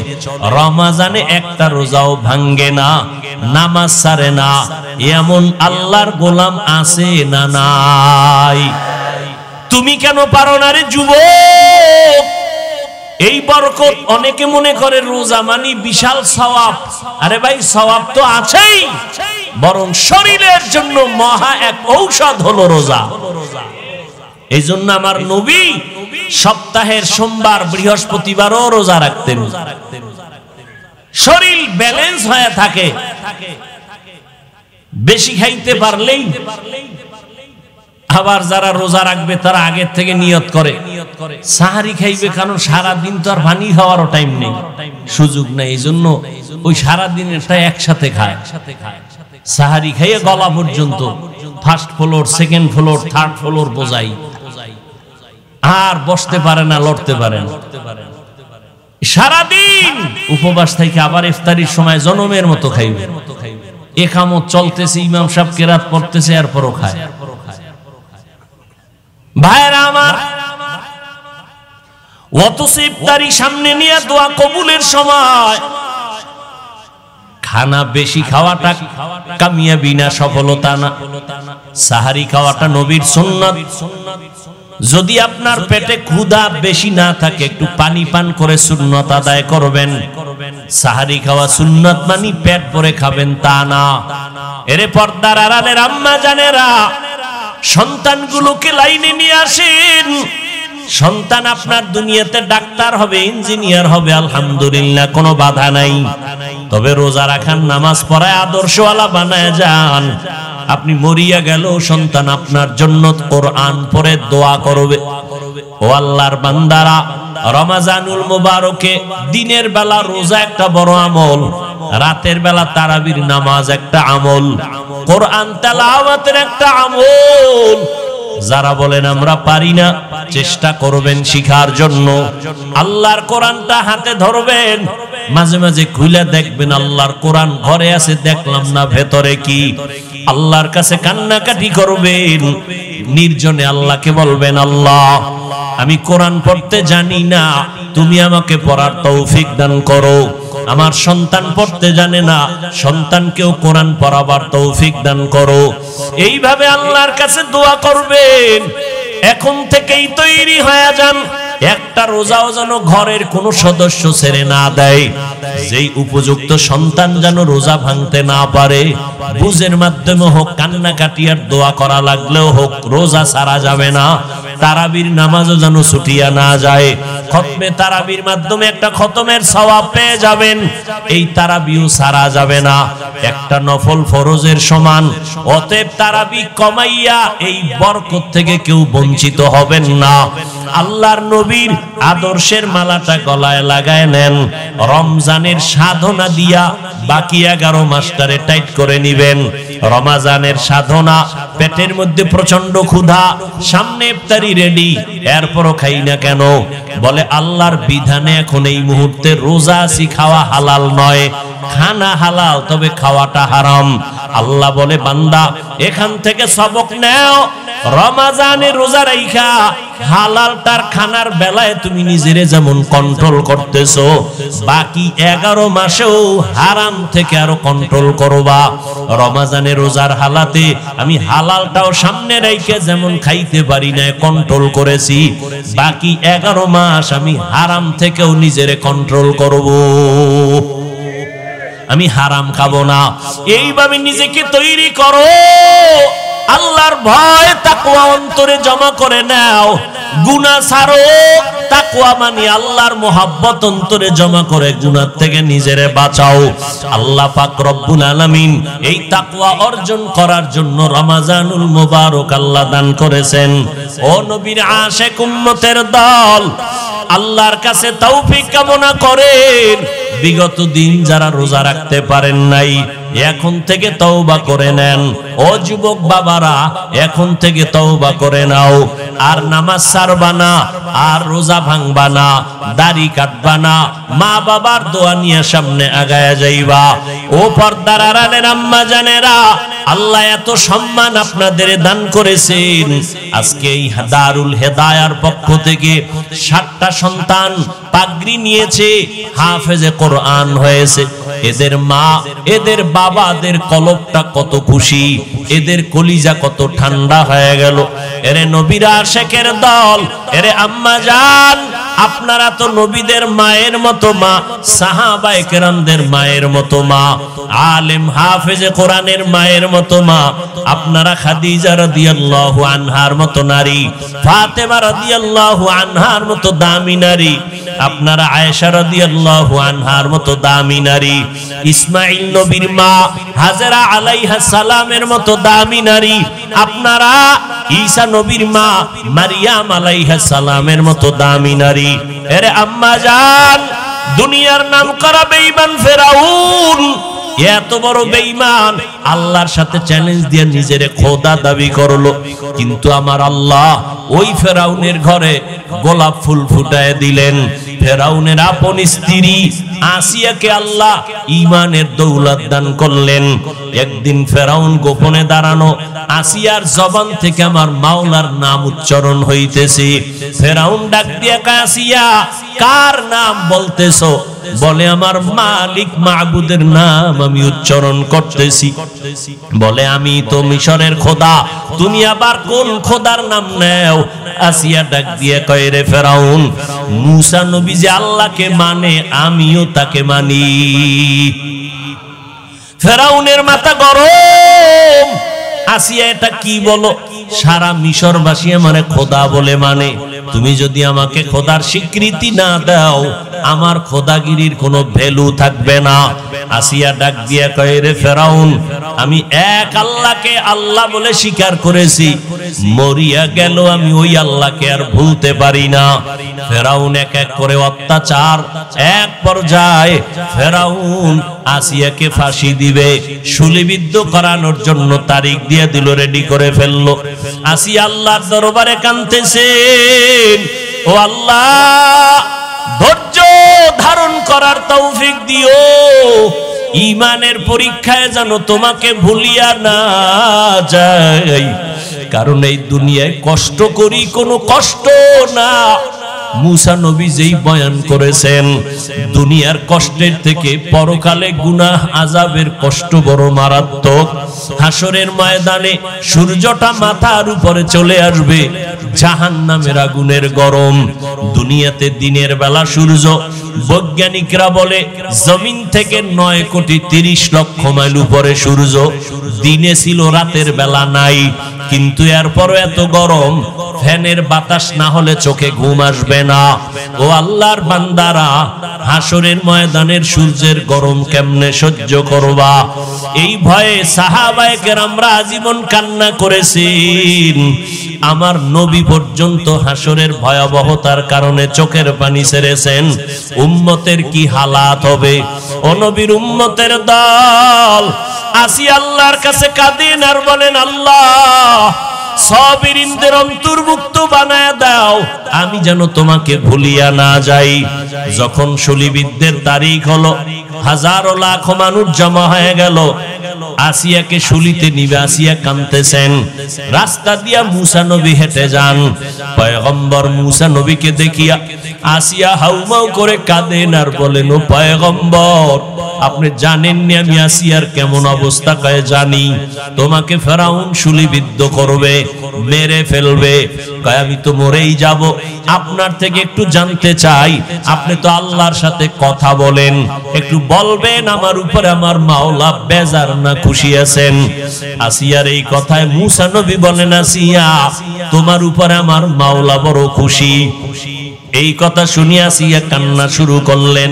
রমজানে একটা রোজাও ভাঙ্গে না, নামাজ ছাড়ে না। এমন আল্লাহর গোলাম আছে না নাই? তুমি কেন পারো না রে যুবক? এই বরকত, অনেকে মনে করে রোজা মানি বিশাল সওয়াব। আরে ভাই, সওয়াব তো আছেই, বরং শরীরের জন্য মহা এক ঔষধ হলো রোজা। এই জন্য আমার নবী সপ্তাহের সোমবার বৃহস্পতিবারও রোজা রাখতেন, শরীর ব্যালেন্স হয়ে থাকে। বেশি খাইতে পারলেই, আবার যারা রোজা রাখবে তারা আগের থেকে নিয়ত করে সাহারি খাইবে, কারণ সারাদিন তো আর পানি খাওয়ারও টাইম নেই, সুযোগ নেই। এই জন্য ওই সারাদিনেরটা একসাথে খায়। সাহারি খাইয়ে গলা পর্যন্ত, first floor, second floor, third floor বোঝাই, আর বসতে পারে না, লড়তে পারে না। সারাদিন উপবাস থেকে আবার ইফতারির সময় জনমের মতো খাইবে। একামত চলতেছে, ইমাম সাহেব কেরাত পড়তেছে, এরপরও খায়। ভাইরা আমার, অথচ ইফতারি সামনে নিয়ে দোয়া কবুলের সময় খানা বেশি খাওয়াটা কামিয়াবি না, সফলতা না। সাহারি খাওয়াটা নবীর সুন্নাত। যদি আপনার পেটে ক্ষুধা বেশি না থাকে, একটু পানি পান করে সুন্নাত আদায় করবেন। সাহারি খাওয়া সুন্নাত মানে পেট ভরে খাবেন তা না। এরে পর্দার আড়ালের আম্মা জানেরা, সন্তানগুলোকে লাইনে নিয়ে আসেন। সন্তান আপনার দুনিয়াতে ডাক্তার হবে, ইঞ্জিনিয়ার হবে, আলহামদুলিল্লাহ, কোনো বাধা নাই। তবে রোজা রাখার, নামাজ পড়ায় আদর্শওয়ালা বানায় যান। আপনি মরিয়া গেল, সন্তান আপনার জন্য কোরআন পড়ে দোয়া করবে। ও আল্লাহর বান্দারা, রমজানুল মুবারকে দিনের বেলা রোজা একটা বড় আমল, রাতের বেলা তারাবির নামাজ একটা আমল, কোরআন তেলাওয়াতের একটা আমল। যারা বলেন আমরা পারি না, চেষ্টা করবেন শিখার জন্য। আল্লাহর কোরআনটা হাতে ধরবেন, মাঝে মাঝে খুলে দেখবেন আল্লাহর কোরআন ঘরে আছে, দেখলাম না ভেতরে কি। আল্লাহর কাছে কান্নাকাটি করবেন, নির্জনে আল্লাহকে বলবেন, আল্লাহ আমি কোরআন পড়তে জানি না, তুমি আমাকে পড়ার তৌফিক দান করো। আমার সন্তান পড়তে জানে না, সন্তানকেও কোরআন পড়াবার তৌফিক দান করো। এইভাবে আল্লাহর কাছে দোয়া করবেন। এখন থেকেই তৈরি হয়ে যান, একটা রোজাও যেন ঘরের কোনো সদস্য ছেড়ে না দেয়, যেই উপযুক্ত সন্তান যেন রোজা ভাঙতে না পারে। বুঝের মাধ্যমে হোক, কান্নাকাটি আর দোয়া করা লাগলেও হোক, রোজা ছাড়া যাবে না। তারাবির নামাজও যেন ছুটিয়া না যায়। খতমে তারাবির মাধ্যমে একটা খতমের সওয়াব পেয়ে যাবেন, এই তারাবিও ছাড়া যাবে না, একটা নফল ফরজের সমান। অতএব তারাবি কমাইয়া এই বরকত থেকে কেউ বঞ্চিত হবেন না। আল্লাহর নবীর আদর্শের মালাটা গলায় লাগায় নেন, রমজানের সাধনা দিয়া বাকি 11 মাসটারে টাইট করে নিবেন। রমজানের সাধনা, পেটের মধ্যে প্রচন্ড ক্ষুধা, সামনে ইফতারি রেডি, এরপরও খাই না কেন? বলে আল্লাহর বিধানে এখন এই মুহূর্তে রোজা আছি, খাওয়া হালাল নয়। খানা হালাল, তবে খাওয়াটা হারাম। আল্লাহ বলে, বান্দা এখান থেকে সবক নাও, রমজানে রোজা রাইখা হালালটার খানার বেলায় তুমি নিজেরে যেমন কন্ট্রোল করতেছো, বাকি 11 মাসেও হারাম থেকে আরো কন্ট্রোল করবা। রমজানে রোজার হালাতে আমি হালালটাও সামনে রেখে যেমন খাইতে পারি না, কন্ট্রোল করেছি, বাকি 11 মাস আমি হারাম থেকেও নিজেরে কন্ট্রোল করব, আমি হারাম খাবো না। এইভাবে নিজেকে তৈরি করো। আল্লাহর ভয় তাকওয়া অন্তরে জমা করে নাও। গুনাহ ছাড়ো, তাকওয়া মানে আল্লাহর মোহাব্বত অন্তরে জমা করে গুনাহ থেকে নিজেরে বাঁচাও। আল্লাহ পাক রব্বুল আলামিন এই তাকওয়া অর্জন করার জন্য রমজানুল মুবারক আল্লাহ দান করেছেন। ও নবীর আশিক উম্মতের দল, আল্লাহর কাছে তৌফিক কামনা করেন। বিগত দিন যারা রোজা রাখতে পারেন নাই, এখন থেকে তওবা করে নেন। ও যুবক বাবারা, এখন থেকে তওবা করে নাও। আর নামাজ ছাড়বা না, আর রোজা ভাঙবা না, দাড়ি কাটবা না, মা বাবার দোয়া নিয়ে সামনে আগায়া যাইবা। ও পর্দার আড়ালের আম্মা জানেরা, আল্লাহ এত সম্মান আপনাদের দান করেছেন। আজকে এই দারুল হেদায়ার পক্ষ থেকে 7টা সন্তান পাগড়ি নিয়েছে, হাফেজে কোরআন হয়েছে। এদের মা, এদের বাবাদের কলবটা কত খুশি, এদের কলিজা কত ঠান্ডা হয়ে গেল। এরে নবীর আশিকের দল, এরে আম্মা জান, আপনারা তো নবীদের মায়ের মতো মা, সাহাবায়ে কেরামদের মায়ের মতো মা, আলেম হাফেজে কোরআনের মায়ের মতো মা। আপনারা খাদিজা রাদিয়াল্লাহু আনহার মতো নারী, ফাতেমা রাদিয়াল্লাহু আনহার মতো দামি নারী, আপনারা আয়েশা রাদিয়াল্লাহু আনহার মতো দামি নারী, ইসমাঈল নবীর মা হাজেরা আলাইহা সালামের মতো দামি নারী, আপনারা ঈসা নবীর মা মারিয়াম আলাইহা সালামের মতো দামি নারী। এরে আম্মা জান, দুনিয়ার নাম করা বেঈমান ফেরাউন এত বড় বেঈমান, আল্লাহর সাথে চ্যালেঞ্জ দিয়ে নিজের খোদা দাবি করলো। কিন্তু আমার আল্লাহ ওই ফেরাউনের ঘরে গোলাপ ফুল ফুটায় দিলেন। ফেরাউনের আপন স্ত্রী আসিয়াকে আল্লাহ ঈমানের দৌলত দান করলেন। একদিন ফেরাউন গোপনে দাঁড়ানো, আসিয়ার জবান থেকে আমার মাওলার নাম উচ্চারণ হইতেছে। ফেরাউন ডাক দিয়া কয়, আসিয়া কার নাম বলতেছো? বলে, আমার মালিক মাবুদের নাম আমি উচ্চারণ করতেছি। বলে, আমি তো মিশরের খোদা, তুমি আবার কোন খোদার নাম নেও? আসিয়া ডাক দিয়ে কয়, রে ফেরাউন, মুসা নবী যে আল্লাহকে মানে, আমিও তাকে মানি। ফেরাউনের মাথা গরম। আসিয়া, এটা কি বলো? সারা মিশরবাসী আমারে খোদা বলে মানে, তুমি যদি আমাকে খোদার স্বীকৃতি না দাও, আমার খোদাগিরির কোনো ভ্যালু থাকবে না। আসিয়া ডাক দিয়া কয়, রে ফেরাউন, আমি এক আল্লাহকে আল্লাহ বলে স্বীকার করেছি, মরিয়া গেল আমি ওই আল্লাহকে আর ভুলতে পারি না। ফেরাউন এক এক করে অত্যাচার, এক পর্যায়ে ফেরাউন আসিয়াকে ফাঁসি দিবে, শুলিবিদ্ধ করানোর জন্য তারিখ দিয়ে দিল, রেডি করে ফেললো। আসিয়া আল্লাহর দরবারে কাঁদতেছেন, ও আল্লাহ, ধৈর্য ধারণ করার তৌফিক দিও, ঈমানের পরীক্ষায় যেন তোমাকে ভুলিয়া না যাই। কারণ এই দুনিয়ায় কষ্ট করি কোনো কষ্ট না। মুসা নবী যেই বয়ান করেছেন, দুনিয়ার কষ্টের থেকে পরকালে গুনাহ আযাবের কষ্ট বড় মারাত্মক। হাসরের ময়দানে সূর্যটা মাথার উপরে চলে আসবে, জাহান্নামের আগুনের গরম। দুনিয়াতে দিনের বেলা সূর্য, বৈজ্ঞানিকরা বলে জমিন থেকে 9,30,00,000 মাইল উপরে সূর্য। দিনে ছিল, রাতের বেলা নাই, কিন্তু এরপরও এত গরম, ফ্যানের বাতাস না হলে চোখে ঘুম আসবে না। ও আল্লাহর বান্দারা, হাসরের ময়দানের সূর্যের গরম কেমনে সহ্য করবা? এই ভয়ে সাহাবায়ে কেরামরা আজীবন কান্না করেছেন। আমার নবী পর্যন্ত হাসরের ভয়াবহতার কারণে চোখের পানি ছেড়েছেন। উম্মতের কি হালাত হবে? ও নবীর উম্মতের দল আসি আল্লাহর কাছে কাঁদেন আর বলেন, আল্লাহ সাবিরিনদের অন্তর্ভুক্ত বানায় দাও, আমি যেন তোমাকে ভুলিয়া না যাই। যখন শলীবিদদের তারিখ হলো, হাজারো লাখ মানুষ জমা হয়ে গেল, আসিয়াকে শুলিতে নিবে। আসিয়া কাঁদতেছেন। রাস্তা দিয়া মুসা নবী হেঁটে যান। পয়গম্বর মুসা নবীকে দেখিয়া আসিয়া হাউমাউ করে কাঁদেন আর বলেন, ও পয়গম্বর, আপনি জানেননি আমি আসিয়ার কেমন অবস্থা? কয়ে জানি। তোমাকে ফেরাউন শুলিবিদ্ধ করবে, মেরে ফেলবে। কয় আমি তো মরেই যাব। আপনার থেকে একটু জানতে চাই, আপনি তো আল্লাহর সাথে কথা বলেন, একটু বলবেন আমার উপরে আমার মাওলা বেজার না খুশি আছেন? আসিয়ার এই কথায় মুসা নবী বলেন, আসিয়া তোমার উপরে আমার মাওলা বড় খুশি। এই কথা শুনিয়া আসিয়া কান্না শুরু করলেন,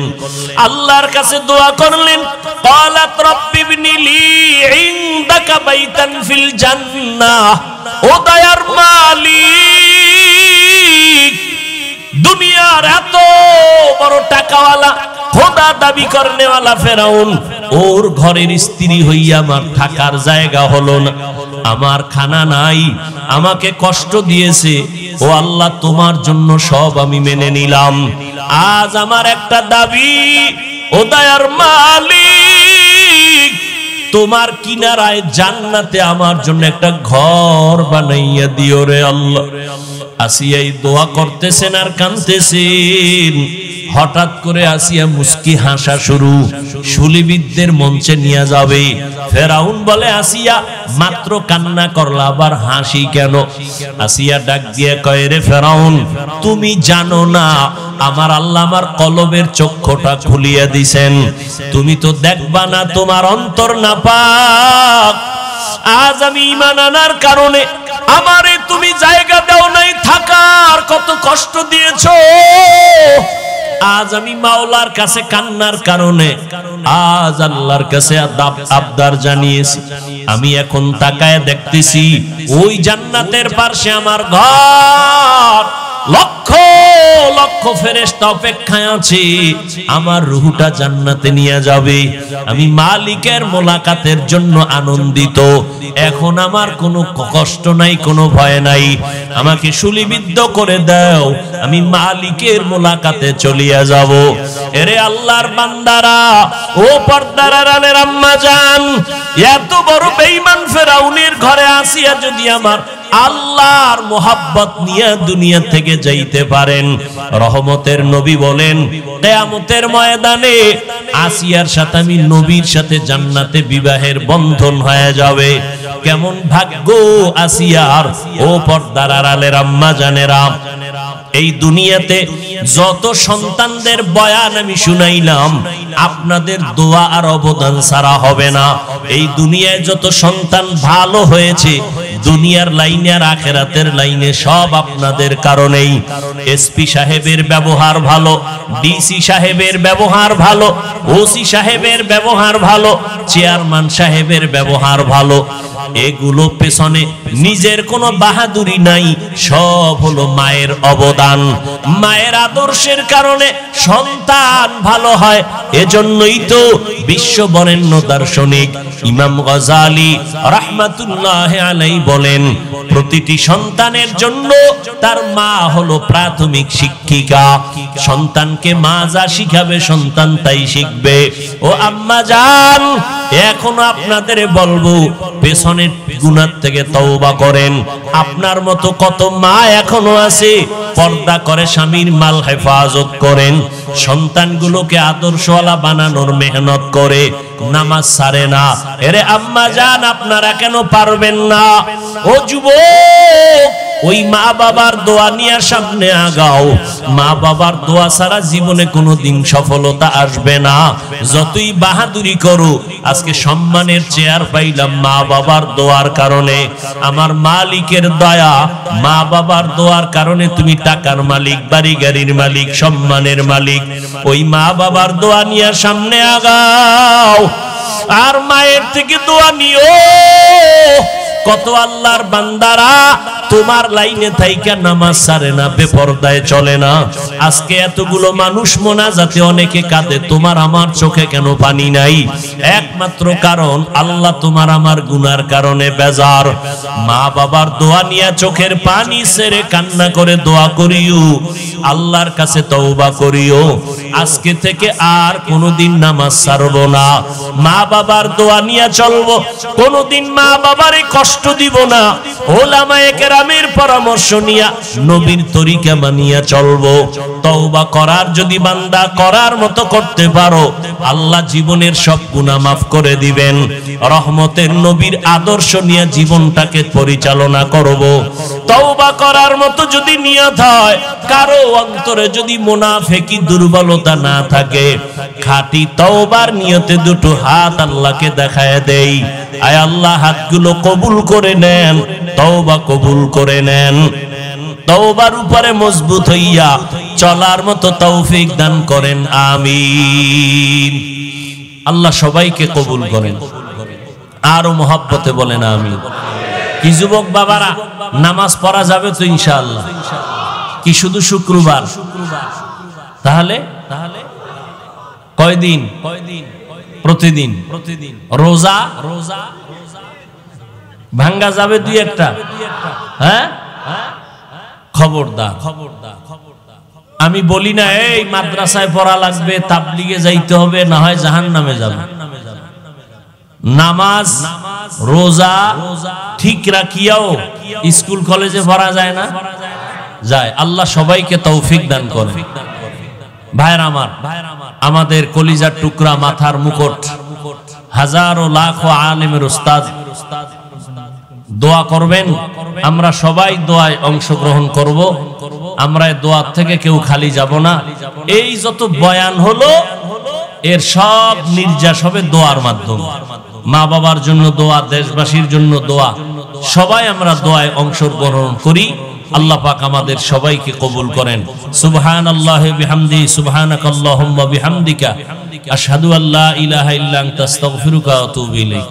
আল্লাহর কাছে দোয়া করলেন। ক্বালাত রাব্বি ইবনি লি ইনদাকা বাইতান ফিল জান্নাহ। ও দয়ার মালিক, দুনিয়ার এত বড় টাকাওয়ালা খোদা দাবি করনেওয়ালা ফেরাউন, ওর ঘরের স্ত্রী হইয়া আমার থাকার জায়গা হলো না, আমার খানা নাই, আমাকে কষ্ট দিয়েছে। ও আল্লাহ, তোমার জন্য সব আমি মেনে নিলাম। আজ আমার একটা দাবি, ও দয়ার মালিক, তোমার কিনারায় জান্নাতে আমার জন্য একটা ঘর বানাইয়া দিও রে আল্লাহ। আসিয়া এই দোয়া করতেছেন আর কাঁদতেছেন। হঠাৎ করে আসিয়া মুস্কি হাসা শুরু, শুলিবিদদের মঞ্চে নিয়ে যাবে। ফেরাউন বলে, আসিয়া মাত্র কান্না করলা, আবার হাসি কেন? আসিয়া ডাক দিয়ে কয়, রে ফেরাউন, তুমি জানো না আমার আল্লাহ আমার কলবের চক্ষুটা খুলিয়া দিছেন, তুমি তো দেখবা না, তোমার অন্তর নাপাক। আজ আমি ঈমান আনার কারণে আমারে তুমি জায়গা দাও নাই থাকার, কত কষ্ট দিয়েছো। আজ আমি মাওলার কাছে কান্নার কারণে আজ আল্লাহর কাছে আবদার জানিয়েছি। আমি এখন তাকায় দেখতেছি ওই জান্নাতের পাশে আমার ঘর, লক্ষ লক্ষ ফেরেশতা অপেক্ষায় আছে, আমার রূহটা জান্নাতে নিয়ে যাবে। আমি মালিকের মোলাকাতের জন্য আনন্দিত। এখন আমার কোনো কষ্ট নাই, কোনো ভয় নাই। আমাকে শুলিবিদ্ধ করে দাও, আমি মালিকের মোলাকাতে চলিয়া যাব। এরে আল্লাহর বান্দারা, ও পর্দার আড়ালের আম্মা জান, এত বড় বেঈমান ফেরাউনের ঘরে আসিয়া যদি আমার আল্লাহর মোহাব্বত নিয়ে দুনিয়া থেকে যাইতে পারেন, রহমতের নবী বলেন কিয়ামতের ময়দানে আসিয়ার সাথে আমি নবীর সাথে জান্নাতে বিবাহের বন্ধন হয়ে যাবে। কেমন ভাগ্য আসিয়ার! ও পর্দার আড়ালের আম্মা জানেরা, এই দুনিয়াতে যত সন্তানদের বয়ান আমি শুনাইলাম, আপনাদের দোয়া আর অবদান ছাড়া হবে না। এই দুনিয়ায় যত সন্তান ভালো হয়েছে, দুনিয়ার লাইনে আর আখিরাতের লাইনে সব আপনাদের কারণেই। এসপি সাহেবের ব্যবহার ভালো, ডিসি সাহেবের ব্যবহার ভালো, ওসি সাহেবের ব্যবহার ভালো, চেয়ারম্যান সাহেবের ব্যবহার ভালো, এগুলো পেছনে নিজের কোনো বাহাদুরি নাই, সব হলো মায়ের অবদান। মায়ের আদর্শের কারণে সন্তান ভালো হয়। এজন্যই তো বিশ্ব বরেণ্য দার্শনিক ইমাম গজালি রাহমাতুল্লাহি আলাইহি বলেন, প্রতিটি সন্তানের জন্য তার মা হলো প্রাথমিক শিক্ষিকা। সন্তানকে মা যা শিখাবে সন্তান তাই শিখবে। ও আম্মা জান, এখনো আপনাদের বলবো, পেছনের গুনাহ থেকে তওবা করেন। আপনার মতো কত মা এখনো আছে পর্দা করে স্বামীর মাল হেফাজত করেন, সন্তানগুলোকে আদর্শওয়ালা বানানোর মেহনত করে, নামাজ ছাড়ে না। এরে আম্মা জান, আপনারা কেন পারবেন না? ও যুবক, ওই মা বাবার দোয়া নিয়ে সামনে আগাও। মা বাবার দোয়া ছাড়া জীবনে কোনোদিন সফলতা আসবে না। যতই বাহাদুরি করো, আজকে সম্মানের চেয়ার পাইলাম মা বাবার দোয়ার কারণে। আমার মালিকের দয়া, মা বাবার দোয়ার কারণে তুমি টাকার মালিক, বাড়ি গাড়ির মালিক, সম্মানের মালিক। ওই মা বাবার দোয়া নিয়ে সামনে আগাও, আর মায়ের থেকে দোয়া নিও। কত আল্লাহর বান্দারা তোমার লাইনে থাইকা নামাজ ছাড়ে না, বেপরদায় চলে না। আজকে এতগুলো মানুষ মোনাজাতে অনেকে কাঁদে, তোমার আমার চোখে কেন পানি নাই? একমাত্র কারণ আল্লাহ তোমার আমার গুনার কারণে বেজার। মা বাবার দোয়া নিয়ে চোখের পানি ছেড়ে কান্না করে দোয়া করিও, আল্লাহর কাছে তওবা করিও, আজকে থেকে আর কোনোদিন নামাজ ছাড়বো না, মা বাবার দোয়া নিয়ে চলবো, কোনোদিন মা বাবারে কষ্ট দিব না। ওলামায়ে কেরামের পরামর্শ নিয়া নবীর তরিকা মানিয়া চলবো। তওবা করার যদি বান্দা করার মতো করতে পারো, আল্লাহ জীবনের সব গুনাহ মাফ করে দিবেন। রহমতের নবীর আদর্শ নিয়ে জীবনটাকে পরিচালনা করব। তওবা করার মতো যদি নিয়ত হয়, কারো অন্তরে যদি মুনাফিকি দুর্বলতা না থাকে, খাঁটি তওবার নিয়তে দুটো হাত আল্লাহকে দেখায় দেই। আয় আল্লাহ, হাতগুলো কবুল করে নেন, তওবা কবুল করে নেন। তওবার উপরে মজবুত হইয়া চলার মতো তৌফিক দান করেন, আমিন। আল্লাহ সবাইকে কবুল করেন, আরো মহব্বতে বলেন আমিন। কি যুবক বাবারা, নামাজ পড়া যাবে তো ইনশাআল্লাহ? কি শুধু শুক্রবার? তাহলে কয়দিন? প্রতিদিন। রোজা ভাঙ্গা যাবে দুই একটা? হ্যাঁ, খবরদার। আমি বলি না এই মাদ্রাসায় পড়া লাগবে, তাবলিগে যাইতে হবে, না হয় জাহান্নামে যাবে। নামাজ রোজা ঠিক রাখিয়াও স্কুল কলেজে পড়া যায় না? যায়। আল্লাহ সবাইকে তৌফিক দান করেন। ভাইরা আমার, আমাদের কলিজার টুকরা, মাথার মুকুট, হাজারো লাখো আলেমের উস্তাদ দোয়া করবেন। আমরা সবাই দোয়ায় অংশগ্রহণ করব। আমরা দোয়া থেকে কেউ খালি যাব না। এই যত বয়ান হলো, এর সব নির্যাস হবে দোয়ার মাধ্যমে। মা বাবার জন্য দোয়া, দেশবাসীর জন্য দোয়া, সবাই আমরা দোয়ায় অংশগ্রহণ করি। আল্লাহ পাক আমাদের সবাইকে কবুল করেন। সুবহানাল্লাহি বিহামদি, সুবহানাকাল্লাহুম্মা বিহামদিকা, আশহাদু আল্লা ইলাহা ইল্লা আনতা আস্তাগফিরুকা ওয়া আতুবু ইলাইক।